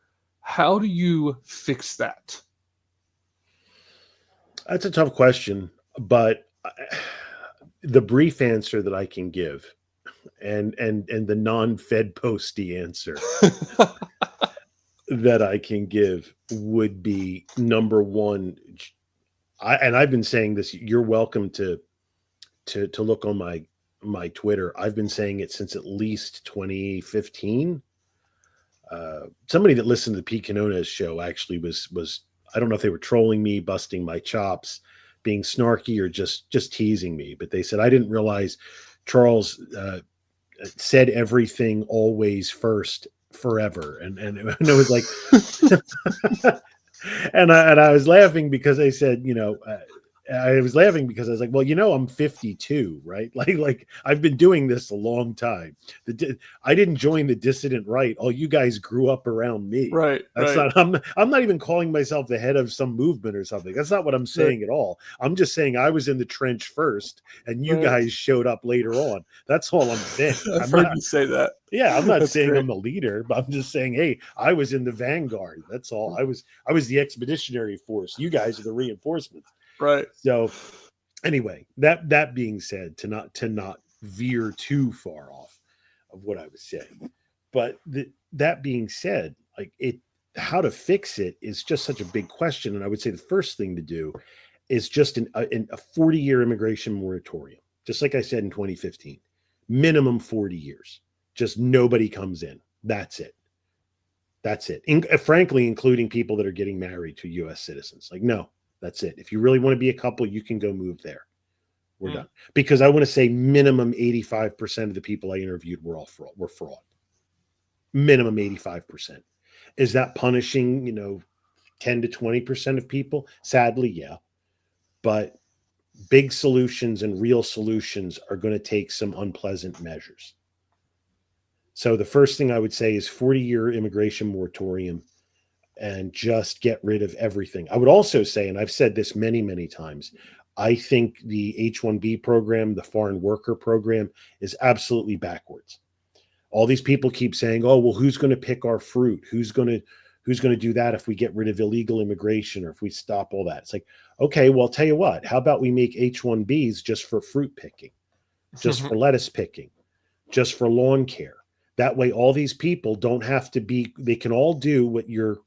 how do you fix that? That's a tough question, but the brief answer that I can give, and the non-Fed posty answer that I can give would be, number one, I've been saying this. You're welcome to look on my Twitter. I've been saying it since at least 2015. Somebody that listened to the Pete Canona's show actually was I don't know if they were trolling me, busting my chops, being snarky, or just teasing me. But they said, I didn't realize Charles said everything always first forever. And it was like, and I was laughing because I said, I was laughing because I was like, well, I'm 52, right? Like I've been doing this a long time. I didn't join the dissident right. All you guys grew up around me. Right, That's right, not. I'm not even calling myself the head of some movement or something. That's not what I'm right, saying at all. I'm just saying I was in the trench first, and you right. guys showed up later on. That's all I'm saying. I've I'm heard not. you say that. Yeah, I'm not That's saying great. I'm a leader, but I'm just saying, hey, I was in the vanguard. That's all. I was the expeditionary force. You guys are the reinforcements. Right. So anyway, that being said, to not veer too far off of what I was saying, but that being said, like how to fix it is just such a big question, and I would say the first thing to do is just a 40-year immigration moratorium, just like I said in 2015, minimum 40 years, just nobody comes in. That's it. That's it. Frankly, including people that are getting married to U.S. citizens. Like, no, that's it. If you really want to be a couple, you can go move there. We're done. Because I want to say minimum 85% of the people I interviewed were all fraud. Were fraud. Minimum 85%. Is that punishing, 10 to 20% of people? Sadly, yeah. But big solutions and real solutions are going to take some unpleasant measures. So the first thing I would say is 40-year immigration moratorium and just get rid of everything. I would also say, and I've said this many, many times, I think the H-1B program, the foreign worker program, is absolutely backwards. All these people keep saying, "Oh, well, who's going to pick our fruit? Who's going to do that if we get rid of illegal immigration or if we stop all that?" It's like, okay, well, I'll tell you what. How about we make H-1Bs just for fruit picking, just for lettuce picking, just for lawn care? That way, all these people don't have to be. They can all do what your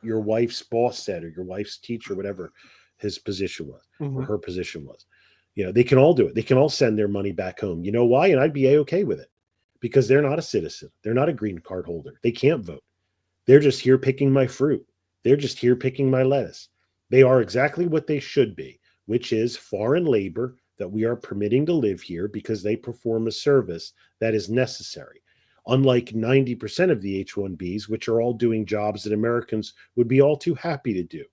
wife's boss said or your wife's teacher, whatever his position was or her position was. They can all do it. They can all send their money back home. You know why? And I'd be okay with it because they're not a citizen. They're not a green card holder. They can't vote. They're just here picking my fruit. They're just here picking my lettuce. They are exactly what they should be, which is foreign labor that we are permitting to live here because they perform a service that is necessary. Unlike 90% of the H-1Bs, which are all doing jobs that Americans would be all too happy to do.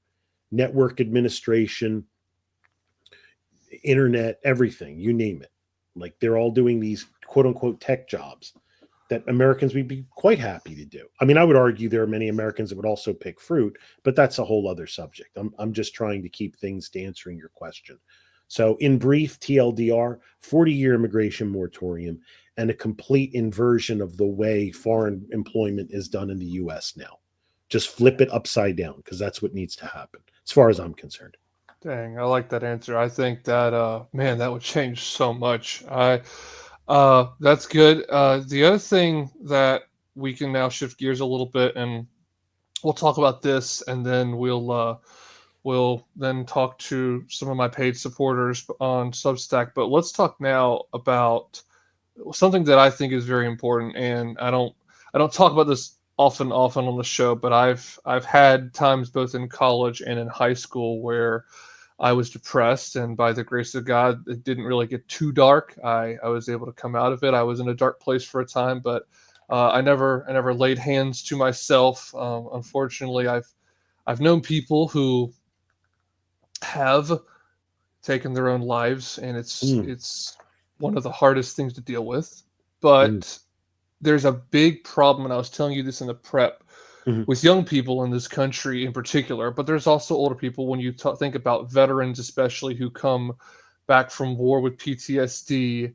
Network administration, internet, everything, you name it. Like they're all doing these quote unquote tech jobs that Americans would be quite happy to do. I mean, I would argue there are many Americans that would also pick fruit, but that's a whole other subject. I'm just trying to keep things to answering your question. So in brief, TLDR, 40-year immigration moratorium, and a complete inversion of the way foreign employment is done in the U.S. now. Just flip it upside down because that's what needs to happen, as far as I'm concerned. Dang, I like that answer. I think that man, that would change so much. That's good. The other thing that we can now shift gears a little bit, and we'll talk about this, and then we'll then talk to some of my paid supporters on Substack. But let's talk now about something that I think is very important, and I don't talk about this often on the show, but I've had times both in college and in high school where I was depressed, and by the grace of God, it didn't really get too dark. I was able to come out of it. I was in a dark place for a time, but I never laid hands to myself. Unfortunately, I've known people who have taken their own lives, and it's one of the hardest things to deal with. Mm. But there's a big problem, and I was telling you this in the prep Mm-hmm. with young people in this country in particular, but there's also older people when you think about veterans, especially who come back from war with PTSD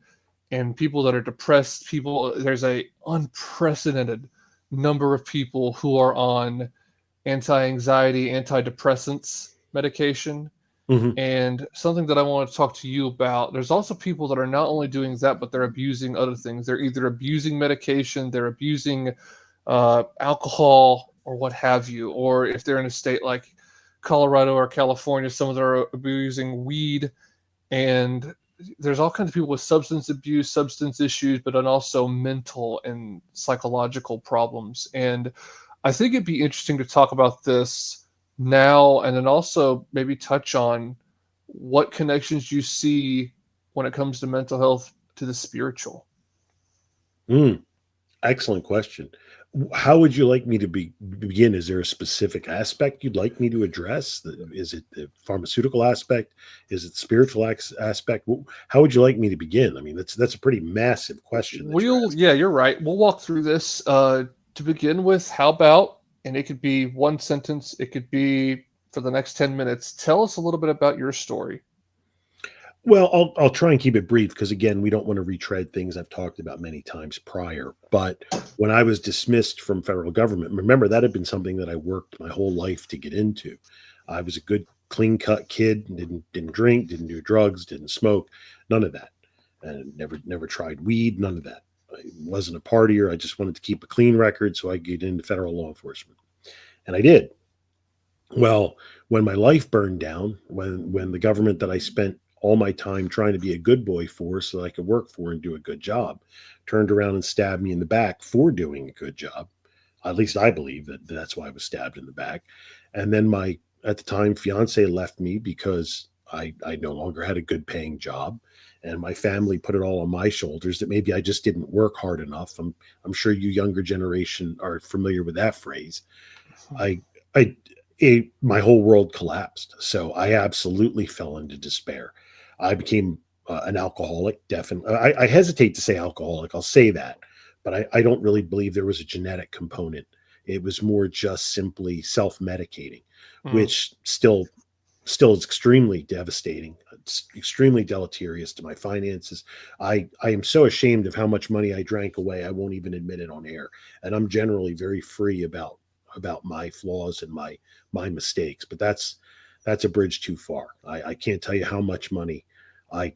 and people that are depressed. There's a unprecedented number of people who are on anti-anxiety, antidepressants medication. Mm-hmm. And something that I want to talk to you about, there's also people that are not only doing that, but they're abusing other things. They're either abusing medication, they're abusing alcohol, or what have you. Or if they're in a state like Colorado or California, some of them are abusing weed. And there's all kinds of people with substance abuse, substance issues, but then also mental and psychological problems. And I think it'd be interesting to talk about this now, and then also maybe touch on what connections you see when it comes to mental health to the spiritual. Excellent question. How would you like me to begin? Is there a specific aspect you'd like me to address? Is it the pharmaceutical aspect? Is it spiritual aspect? How would you like me to begin? I mean, that's a pretty massive question that you're asking. Yeah, you're right. We'll walk through this. To begin with, how about, and it could be one sentence, it could be for the next 10 minutes. Tell us a little bit about your story. Well, I'll try and keep it brief because again, we don't want to retread things I've talked about many times prior. But when I was dismissed from federal government, remember that had been something that I worked my whole life to get into. I was a good, clean cut kid, didn't drink, didn't do drugs, didn't smoke, none of that, and never tried weed, none of that. I wasn't a partier. I just wanted to keep a clean record so I could get into federal law enforcement, and I did. Well, when my life burned down, when the government that I spent all my time trying to be a good boy for so that I could work for and do a good job, turned around and stabbed me in the back for doing a good job. At least I believe that that's why I was stabbed in the back. And then my at the time fiance left me because I no longer had a good paying job. And my family put it all on my shoulders that maybe I just didn't work hard enough. I'm sure you younger generation are familiar with that phrase. I I my whole world collapsed. So I absolutely fell into despair. I became an alcoholic. Definitely, I hesitate to say alcoholic. I'll say that, but I don't really believe there was a genetic component. It was more just simply self-medicating, Mm. which still is extremely devastating. It's extremely deleterious to my finances. I am so ashamed of how much money I drank away. I won't even admit it on air. And I'm generally very free about my flaws and my mistakes. But that's a bridge too far. I can't tell you how much money I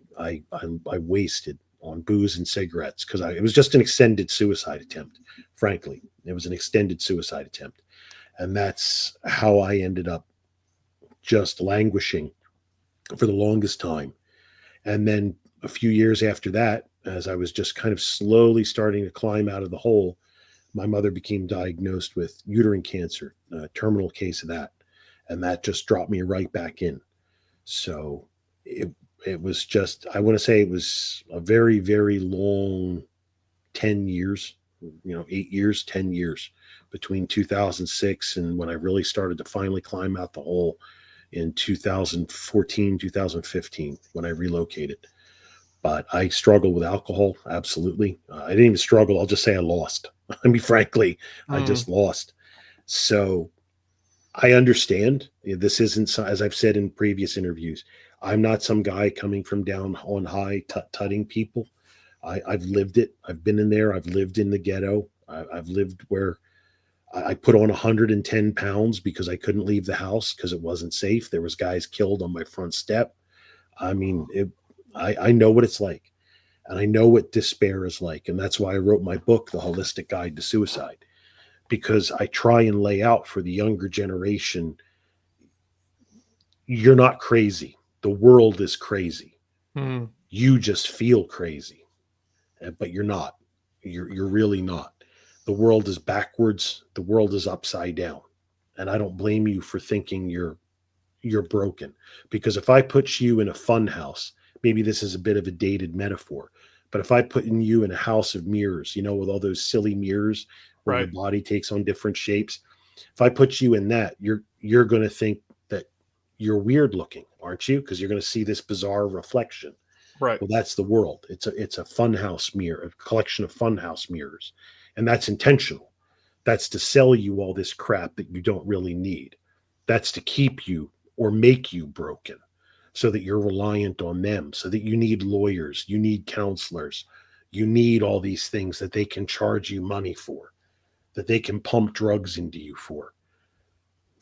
wasted on booze and cigarettes because it was just an extended suicide attempt. Frankly, it was an extended suicide attempt, and that's how I ended up just languishing for the longest time. And then a few years after that, as I was just kind of slowly starting to climb out of the hole, my mother became diagnosed with uterine cancer, a terminal case of that. And that just dropped me right back in. So it was just, I want to say it was a very, very long 10 years, 8 years, 10 years between 2006 and when I really started to finally climb out the hole in 2014, 2015 when I relocated. But I struggled with alcohol, absolutely. I didn't even struggle. I'll just say I lost. I mean, frankly, I Mm. just lost. So I understand this isn't, as I've said in previous interviews, I'm not some guy coming from down on high, tutting people. I've lived it. I've been in there. I've lived in the ghetto. I've lived where I put on 110 pounds because I couldn't leave the house because it wasn't safe. There was guys killed on my front step. I mean, I know what it's like, and I know what despair is like, and that's why I wrote my book, The Holistic Guide to Suicide, because I try and lay out for the younger generation, you're not crazy. The world is crazy. Mm. You just feel crazy, but you're not. You're really not. The world is backwards. The world is upside down, and I don't blame you for thinking you're broken. Because if I put you in a fun house, maybe this is a bit of a dated metaphor, but if I put in you in a house of mirrors, with all those silly mirrors where your Right. body takes on different shapes, if I put you in that, you're going to think that you're weird looking, aren't you? Because you're going to see this bizarre reflection. Right. Well, that's the world. It's a funhouse mirror, a collection of funhouse mirrors, and that's intentional. That's to sell you all this crap that you don't really need. That's to keep you or make you broken so that you're reliant on them, so that you need lawyers, you need counselors, you need all these things that they can charge you money for, that they can pump drugs into you for,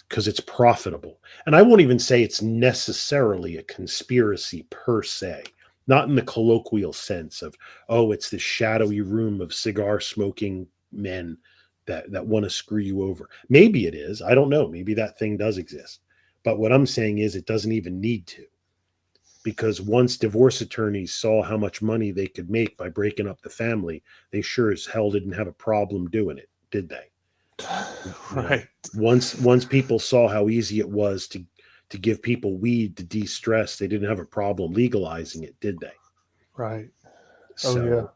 because it's profitable. And I won't even say it's necessarily a conspiracy per se, not in the colloquial sense of, oh, it's the shadowy room of cigar smoking men that want to screw you over. Maybe it is. I don't know. Maybe that thing does exist. But what I'm saying is it doesn't even need to. Because once divorce attorneys saw how much money they could make by breaking up the family, they sure as hell didn't have a problem doing it, did they? you know Right. once people saw how easy it was to give people weed to de-stress, they didn't have a problem legalizing it, did they? Right. Oh yeah. So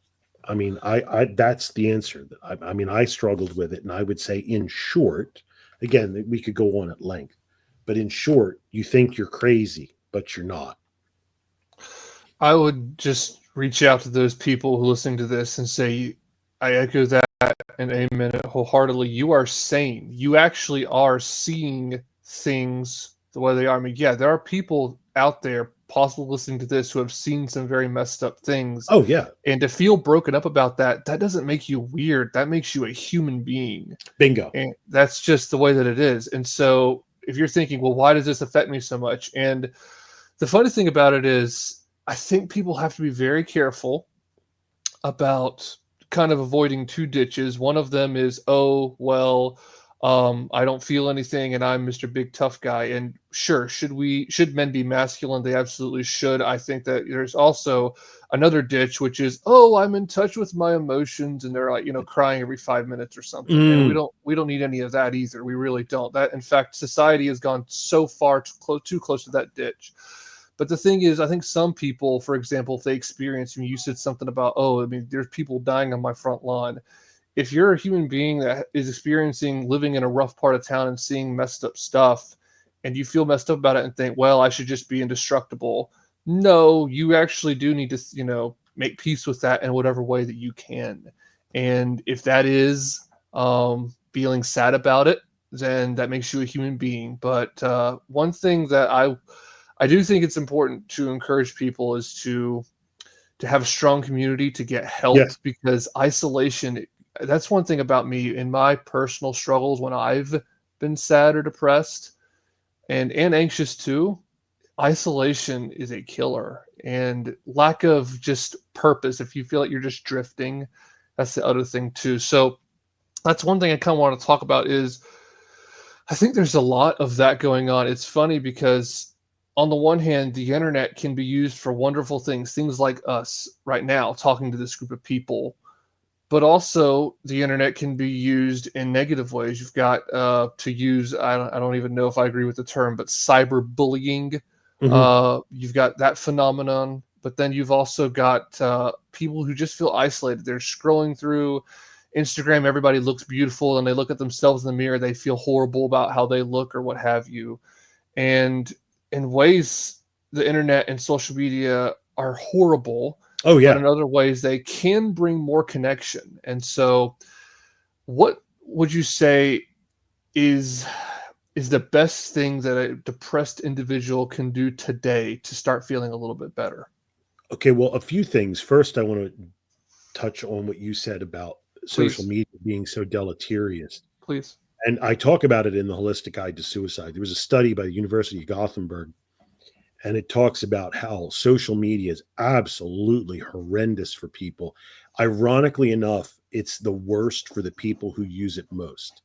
I mean, I that's the answer. I mean, I struggled with it, and I would say, in short, again, we could go on at length, but in short, you think you're crazy, but you're not. I would just reach out to those people who are listening to this and say, I echo that and amen it wholeheartedly. You are sane. You actually are seeing things the way they are. I mean, yeah, there are people out there possibly listening to this who have seen some very messed up things. Oh yeah, And to feel broken up about that, that doesn't make you weird. That makes you a human being. bingo. And that's just the way that it is. And so if you're thinking, well, why does this affect me so much? And the funny thing about it is, I think people have to be very careful about kind of avoiding two ditches. One of them is, oh, well, I don't feel anything and I'm Mr. Big Tough Guy. And sure, should men be masculine? They absolutely should. I think that there's also another ditch, which is, oh, I'm in touch with my emotions, and they're like, crying every 5 minutes or something. And we Mm, don't need any of that either. We really don't. That, in fact, society has gone so far too close to that ditch. But the thing is, I think some people, for example, if they experience, you said something about, oh, I mean, there's people dying on my front lawn. If you're a human being that is experiencing living in a rough part of town and seeing messed up stuff, and you feel messed up about it and think, well, I should just be indestructible. No, you actually do need to, make peace with that in whatever way that you can. And if that is feeling sad about it, then that makes you a human being. But one thing that I do think it's important to encourage people is to have a strong community, to get help, yes, because isolation, that's one thing about me in my personal struggles when I've been sad or depressed and anxious too. Isolation is a killer, and lack of just purpose. If you feel like you're just drifting, that's the other thing too. So that's one thing I kind of want to talk about is I think there's a lot of that going on. It's funny because on the one hand, the internet can be used for wonderful things like us right now talking to this group of people, but also the internet can be used in negative ways. You've got to use, I don't even know if I agree with the term, but cyberbullying. hmm You've got that phenomenon, but then you've also got people who just feel isolated. They're scrolling through Instagram, everybody looks beautiful, and they look at themselves in the mirror, they feel horrible about how they look or what have you. And in ways, the internet and social media are horrible, oh but yeah. in other ways, they can bring more connection. And so, what would you say is is the best thing that a depressed individual can do today to start feeling a little bit better? Okay, well, a few things. First, I want to touch on what you said about social Please, media being so deleterious. please. And I talk about it in the Holistic Guide to Suicide. There was a study by the University of Gothenburg, and it talks about how social media is absolutely horrendous for people. Ironically enough, it's the worst for the people who use it most.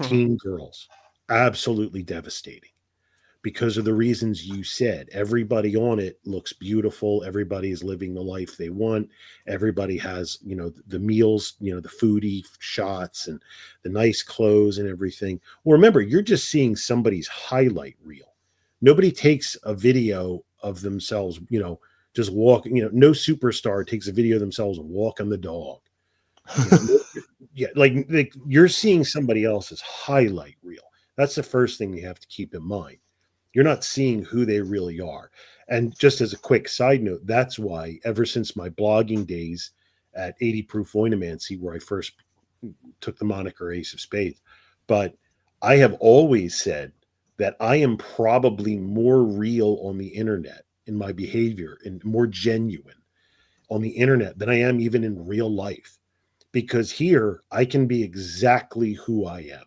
Teen girls, absolutely devastating because of the reasons you said. Everybody on it looks beautiful. Everybody is living the life they want. Everybody has, the meals, the foodie shots and the nice clothes and everything. Well, remember, you're just seeing somebody's highlight reel. Nobody takes a video of themselves, just walking, no superstar takes a video of themselves walking the dog. Yeah, like you're seeing somebody else's highlight reel. That's the first thing you have to keep in mind. You're not seeing who they really are. And just as a quick side note, that's why ever since my blogging days at 80 Proof Oinomancy, where I first took the moniker Ace of Spades, but I have always said that I am probably more real on the internet in my behavior and more genuine on the internet than I am even in real life. Because here I can be exactly who I am.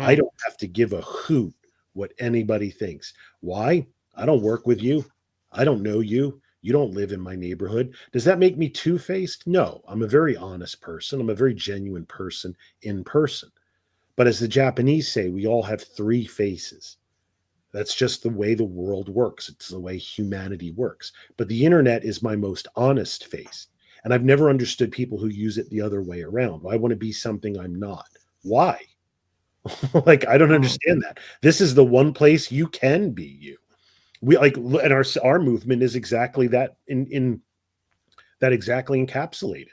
I Mm, don't have to give a hoot what anybody thinks. Why? I don't work with you. I don't know you. You don't live in my neighborhood. Does that make me two-faced? No. I'm a very honest person. I'm a very genuine person in person. But as the Japanese say, we all have three faces. That's just the way the world works. It's the way humanity works. But the internet is my most honest face. And I've never understood people who use it the other way around. I want to be something I'm not. Why? Like, I don't mm, understand that. This is the one place you can be you. We like, and our movement is exactly that in that exactly encapsulated.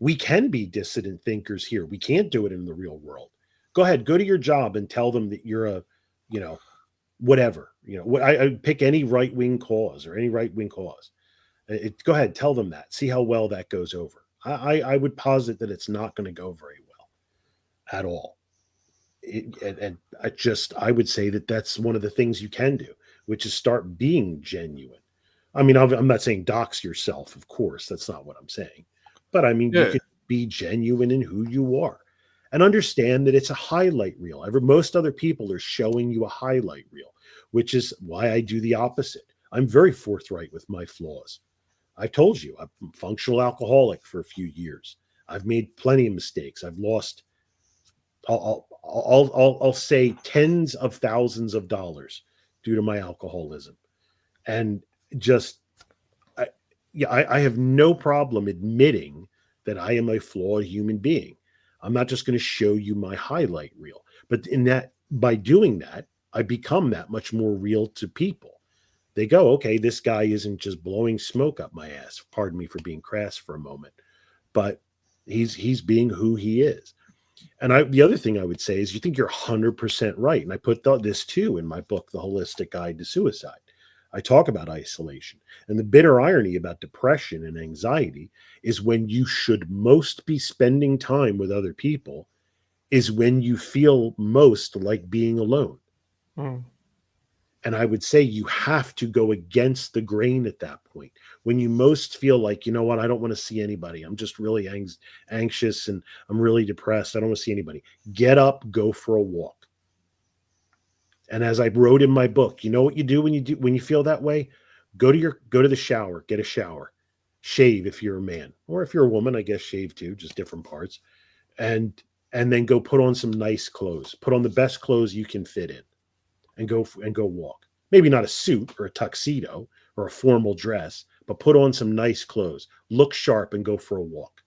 We can be dissident thinkers here. We can't do it in the real world. Go ahead, go to your job and tell them that you're a, you know, whatever. I pick any right-wing cause or any right-wing cause. Go ahead, tell them that. See how well that goes over. I would posit that it's not going to go very well at all. And I would say that that's one of the things you can do, which is start being genuine. I mean, I'm not saying dox yourself, of course. That's not what I'm saying. But I mean, you Yeah. can be genuine in who you are and understand that it's a highlight reel. Most other people are showing you a highlight reel, which is why I do the opposite. I'm very forthright with my flaws. I told you I'm a functional alcoholic for a few years. I've made plenty of mistakes. I've lost, I'll say, tens of thousands of dollars due to my alcoholism. And just, I have no problem admitting that I am a flawed human being. I'm not just going to show you my highlight reel, but by doing that, I become that much more real to people. They go, okay, this guy isn't just blowing smoke up my ass. Pardon me for being crass for a moment, but he's being who he is. And the other thing I would say is, you think you're 100% right. And I put this too in my book, The Holistic Guide to Suicide. I talk about isolation, and the bitter irony about depression and anxiety is when you should most be spending time with other people is when you feel most like being alone. Mm. And I would say you have to go against the grain at that point. When you most feel like, you know what, I don't want to see anybody. I'm just really anxious and I'm really depressed. I don't want to see anybody. Get up, go for a walk. And as I wrote in my book, you know what you do when you feel that way? Go to the shower, get a shower, shave if you're a man, or if you're a woman, I guess shave too, just different parts. And then go put on some nice clothes. Put on the best clothes you can fit in. And go walk. Maybe not a suit or a tuxedo or a formal dress, but put on some nice clothes. Look sharp and go for a walk.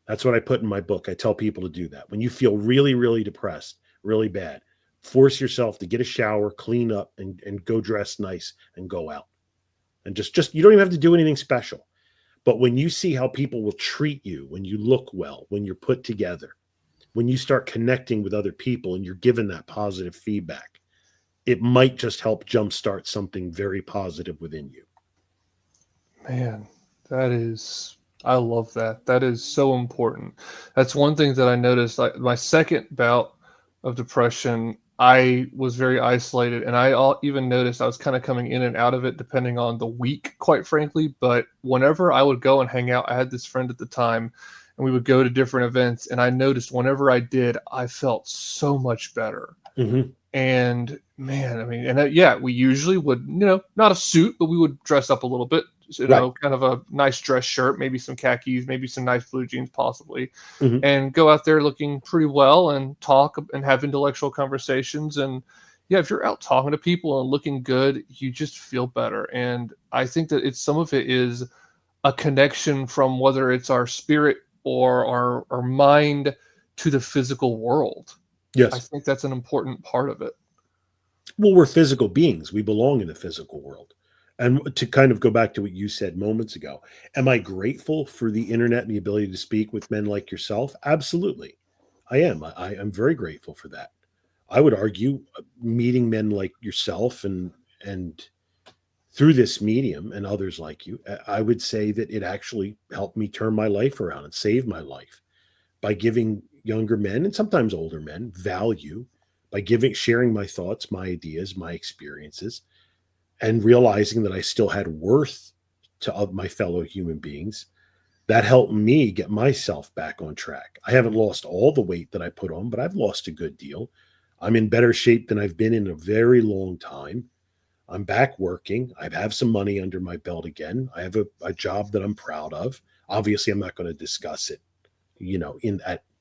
That's what I put in my book. I tell people to do that. When you feel really, really depressed, really bad, force yourself to get a shower, clean up, and go dress nice and go out. And just you don't even have to do anything special. But when you see how people will treat you, when you look well, when you're put together, when you start connecting with other people and you're given that positive feedback, it might just help jumpstart something very positive within you. Man, I love that. That is so important. That's one thing that I noticed. Like my second bout of depression, I was very isolated, and even noticed I was kind of coming in and out of it depending on the week, quite frankly. But whenever I would go and hang out, I had this friend at the time, and we would go to different events, and I noticed whenever I did, I felt so much better. Mm-hmm. And man, I mean, and yeah, we usually would, not a suit, but we would dress up a little bit, Right. kind of a nice dress shirt, maybe some khakis, maybe some nice blue jeans, possibly, Mm-hmm. and go out there looking pretty well and talk and have intellectual conversations. And yeah, if you're out talking to people and looking good, you just feel better. And I think that some of it is a connection from whether it's our spirit or our mind to the physical world. I Yes. think that's an important part of it. Well, we're physical beings. We belong in the physical world. And to kind of go back to what you said moments ago, am I grateful for the internet and the ability to speak with men like yourself? Absolutely. I am. I am very grateful for that. I would argue meeting men like yourself and through this medium and others like you, I would say that it actually helped me turn my life around and save my life by giving younger men and sometimes older men value, by sharing my thoughts, my ideas, my experiences, and realizing that I still had worth to my fellow human beings. That helped me get myself back on track. I haven't lost all the weight that I put on, but I've lost a good deal. I'm in better shape than I've been in a very long time. I'm back working. I have some money under my belt again. I have a job that I'm proud of. Obviously, I'm not going to discuss it,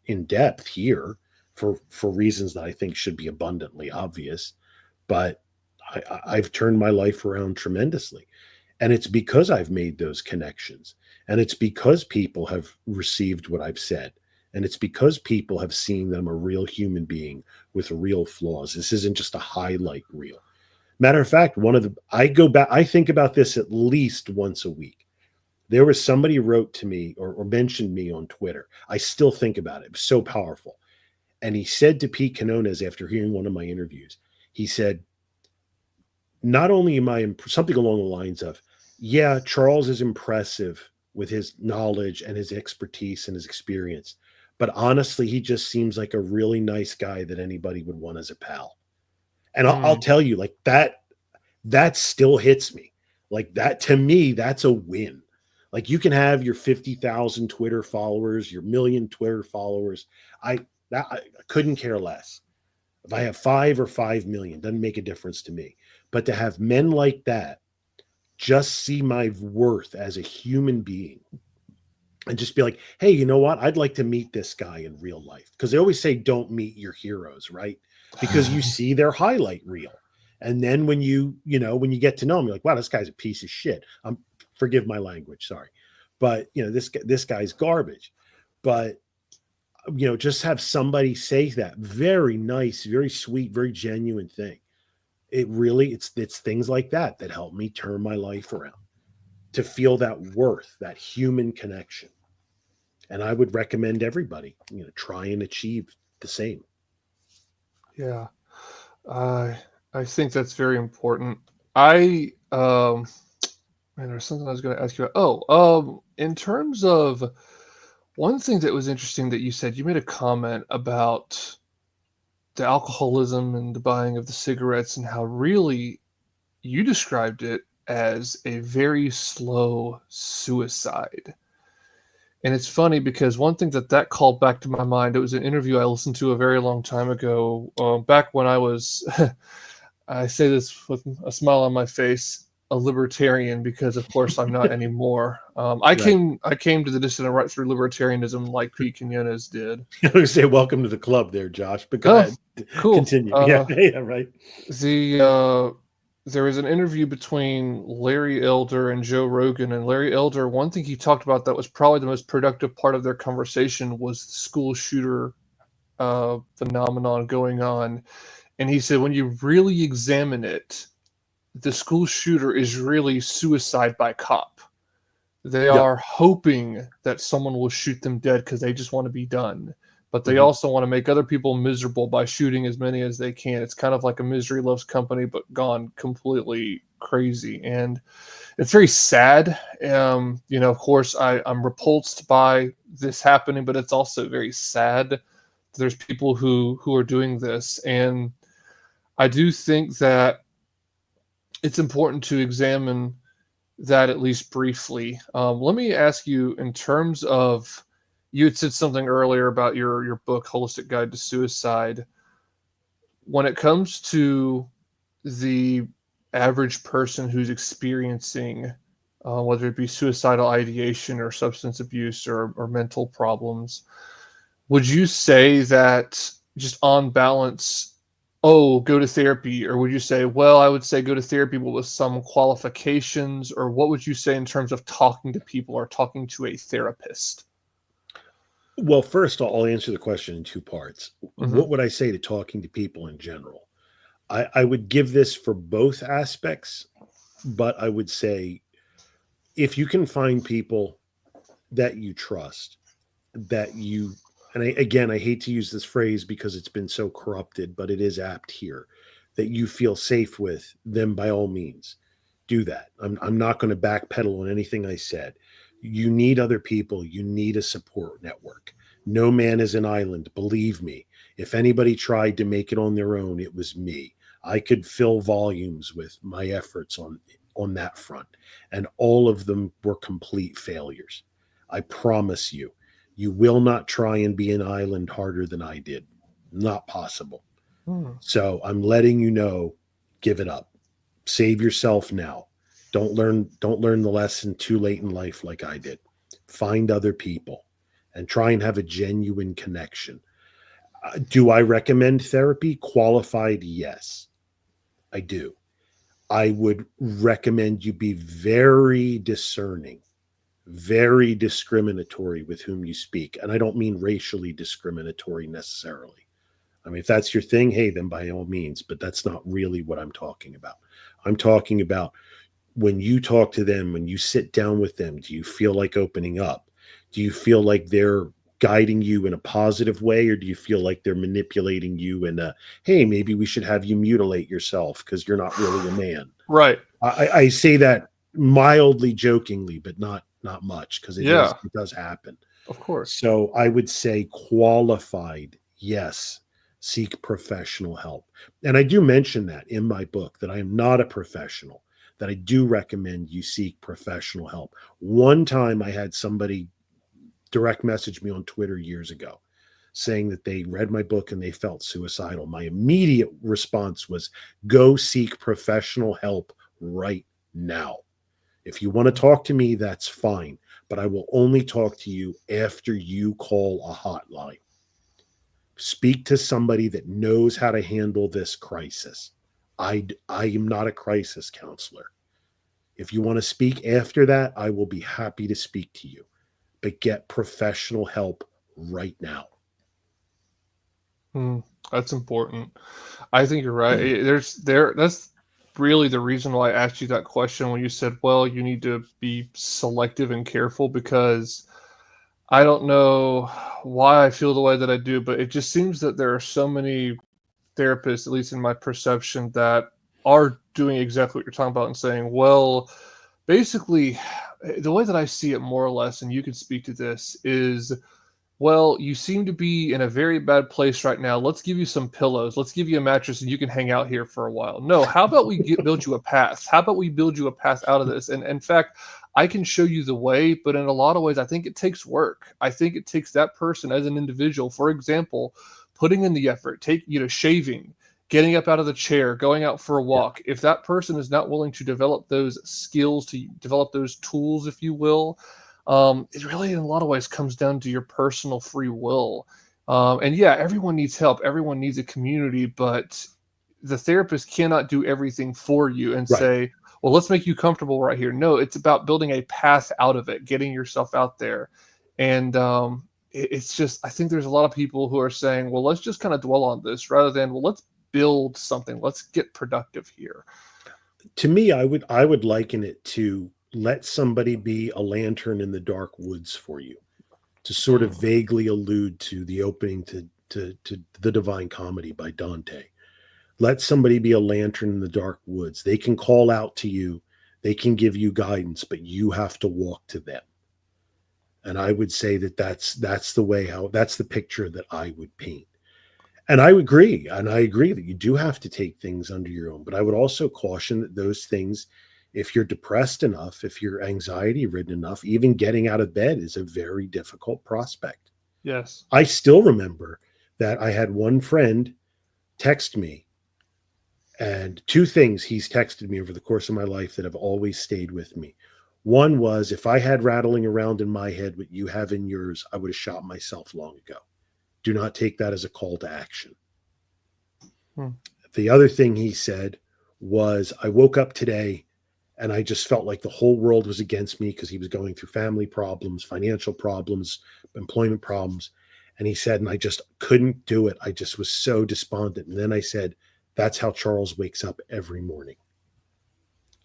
in depth here for reasons that I think should be abundantly obvious. But I've turned my life around tremendously. And it's because I've made those connections. And it's because people have received what I've said. And it's because people have seen them a real human being with real flaws. This isn't just a highlight reel. Matter of fact, I think about this at least once a week. There was somebody wrote to me or mentioned me on Twitter. I still think about it. It was so powerful. And he said to Pete Quinones after hearing one of my interviews, he said, not only am I something along the lines of, yeah, Charles is impressive with his knowledge and his expertise and his experience, but honestly, he just seems like a really nice guy that anybody would want as a pal. And I'll tell you, like that still hits me. Like that, to me, that's a win. Like you can have your 50,000 Twitter followers, your million Twitter followers. I couldn't care less. If I have 5 or 5 million, doesn't make a difference to me. But to have men like that just see my worth as a human being and just be like, hey, you know what? I'd like to meet this guy in real life. Because they always say don't meet your heroes, right? Because you see their highlight reel. And then when you get to know him, you're like, wow, this guy's a piece of shit. Forgive my language, sorry. But this guy's garbage. But just have somebody say that very nice, very sweet, very genuine thing. It's things like that help me turn my life around, to feel that worth, that human connection. And I would recommend everybody, try and achieve the same. Yeah. I think that's very important. I man, there's something I was going to ask you about. In terms of one thing that was interesting that you said, you made a comment about the alcoholism and the buying of the cigarettes and how really you described it as a very slow suicide. And it's funny because one thing that called back to my mind, it was an interview I listened to a very long time ago, back when I was, I say this with a smile on my face, a libertarian, because of course I'm not anymore. I Right. came to the dissident right through libertarianism like Pete Quinones did. I would say welcome to the club there, Josh, but go Oh, ahead. cool. Continue. Yeah, yeah, right. The there was an interview between Larry Elder and Joe Rogan, and Larry Elder, one thing he talked about that was probably the most productive part of their conversation was the school shooter phenomenon going on. And he said, when you really examine it, the school shooter is really suicide by cop. They Yep. are hoping that someone will shoot them dead because they just want to be done. But they Mhm. also want to make other people miserable by shooting as many as they can. It's kind of like a misery loves company, but gone completely crazy. And it's very sad. Of course, I'm repulsed by this happening, but it's also very sad. There's people who are doing this. And I do think that it's important to examine that at least briefly. Let me ask you, in terms of, you had said something earlier about your book, Holistic Guide to Suicide. When it comes to the average person who's experiencing, whether it be suicidal ideation or substance abuse or mental problems, would you say that just on balance, oh, go to therapy? Or would you say, well, I would say go to therapy, but with some qualifications? Or what would you say in terms of talking to people or talking to a therapist? Well, first I'll answer the question in two parts. Hmm. What would I say to talking to people in general? I would give this for both aspects, but I would say if you can find people that you trust, that you, again, I hate to use this phrase because it's been so corrupted, but it is apt here, that you feel safe with, then by all means do that. I'm not going to backpedal on anything I said. You need other people, you need a support network. No man is an island, believe me. If anybody tried to make it on their own, it was me. I could fill volumes with my efforts on that front, and all of them were complete failures. I promise you. You will not try and be an island harder than I did. Not possible. Hmm. So I'm letting you know, give it up. Save yourself now. Don't learn the lesson too late in life like I did. Find other people and try and have a genuine connection. Do I recommend therapy? Qualified, yes. I do. I would recommend you be very discerning, very discriminatory with whom you speak. And I don't mean racially discriminatory necessarily. I mean, if that's your thing, hey, then by all means, but that's not really what I'm talking about. I'm talking about when you talk to them, when you sit down with them, do you feel like opening up? Do you feel like they're guiding you in a positive way, or do you feel like they're manipulating you in a, hey, maybe we should have you mutilate yourself because you're not really a man? Right. I say that mildly jokingly, but not much, because Yeah, it does happen. of course. So I would say qualified, yes. Seek professional help. And I do mention that in my book, that I am not a professional, that I do recommend you seek professional help. One time I had somebody direct message me on Twitter years ago saying that they read my book and they felt suicidal. My immediate response was, go seek professional help right now. If you want to talk to me, that's fine, but I will only talk to you after you call a hotline. Speak to somebody that knows how to handle this crisis. I am not a crisis counselor. If you want to speak after that, I will be happy to speak to you, but get professional help right now. That's important. I think you're right. That's really the reason why I asked you that question when you said, well, you need to be selective and careful, because I don't know why I feel the way that I do, but it just seems that there are so many therapists, at least in my perception, that are doing exactly what you're talking about and saying, well, basically, the way that I see it more or less, and you can speak to this, is, well, you seem to be in a very bad place right now. Let's give you some pillows. Let's give you a mattress and you can hang out here for a while. No, how about build you a path? How about we build you a path out of this? And in fact, I can show you the way, but in a lot of ways, I think it takes work. I think it takes that person as an individual, for example, putting in the effort, shaving, getting up out of the chair, going out for a Yeah. walk. If that person is not willing to develop those skills, to develop those tools, if you will, it really, in a lot of ways, comes down to your personal free will. And yeah, everyone needs help. Everyone needs a community, but the therapist cannot do everything for you and Right. say, well, let's make you comfortable right here. No, it's about building a path out of it, getting yourself out there. And it's just, I think there's a lot of people who are saying, well, let's just kind of dwell on this rather than, well, let's build something. Let's get productive here. To me, I would liken it to, let somebody be a lantern in the dark woods for you, to sort of vaguely allude to the opening to the Divine Comedy by Dante. Let somebody be a lantern in the dark woods. They can call out to you, they can give you guidance, but you have to walk to them. And I would say that that's the picture that I would paint. And I agree. And I agree that you do have to take things under your own. But I would also caution that those things, if you're depressed enough, if you're anxiety ridden enough, even getting out of bed is a very difficult prospect. Yes. I still remember that I had one friend text me, and two things he's texted me over the course of my life that have always stayed with me. One was, if I had rattling around in my head what you have in yours, I would have shot myself long ago. Do not take that as a call to action. The other thing he said was, I woke up today and I just felt like the whole world was against me, because he was going through family problems, financial problems, employment problems. And he said, and I just couldn't do it. I just was so despondent. And then I said, that's how Charles wakes up every morning.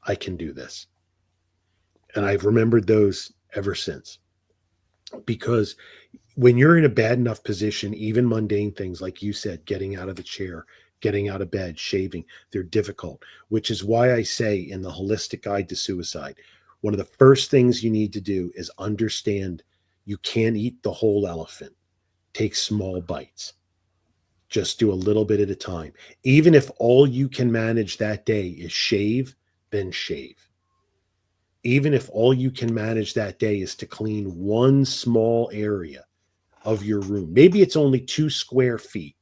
I can do this. And I've remembered those ever since. Because when you're in a bad enough position, even mundane things, like you said, getting out of the chair, getting out of bed, shaving, they're difficult, which is why I say in the Holistic Guide to Suicide, one of the first things you need to do is understand you can't eat the whole elephant. Take small bites. Just do a little bit at a time. Even if all you can manage that day is shave, then shave. Even if all you can manage that day is to clean one small area of your room, maybe it's only 2 square feet,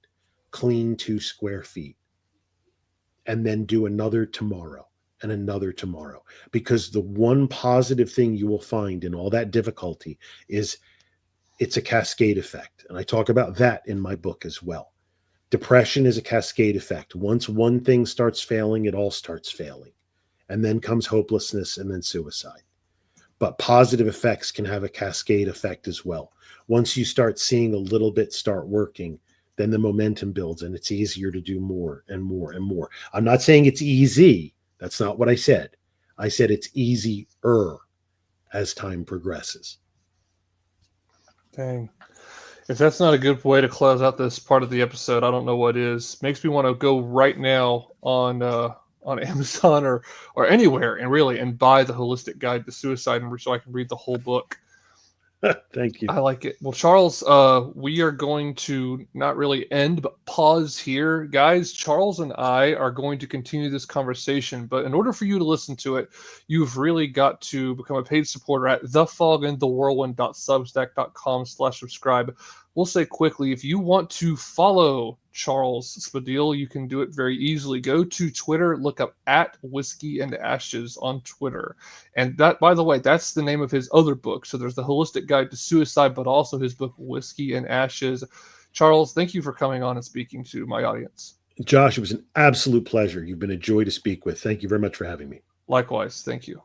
clean 2 square feet, and then do another tomorrow and another tomorrow. Because the one positive thing you will find in all that difficulty is it's a cascade effect. And I talk about that in my book as well. Depression is a cascade effect. Once one thing starts failing, it all starts failing. And then comes hopelessness and then suicide. But positive effects can have a cascade effect as well. Once you start seeing a little bit start working, then the momentum builds and it's easier to do more and more and more. I'm not saying it's easy. That's not what I said. I said it's easier as time progresses. Dang. If that's not a good way to close out this part of the episode, I don't know what is. Makes me want to go right now on Amazon or anywhere and buy the Holistic Guide to Suicide so I can read the whole book. Thank you. I like it. Well, Charles, we are going to not really end, but pause here. Guys, Charles and I are going to continue this conversation, but in order for you to listen to it, you've really got to become a paid supporter at thefogandthewhirlwind.substack.com/subscribe. We'll say quickly, if you want to follow Charles Spadille, you can do it very easily. Go to Twitter, look up at Whiskey and Ashes on Twitter. And that, by the way, that's the name of his other book. So there's the Holistic Guide to Suicide, but also his book, Whiskey and Ashes. Charles, thank you for coming on and speaking to my audience. Josh, it was an absolute pleasure. You've been a joy to speak with. Thank you very much for having me. Likewise. Thank you.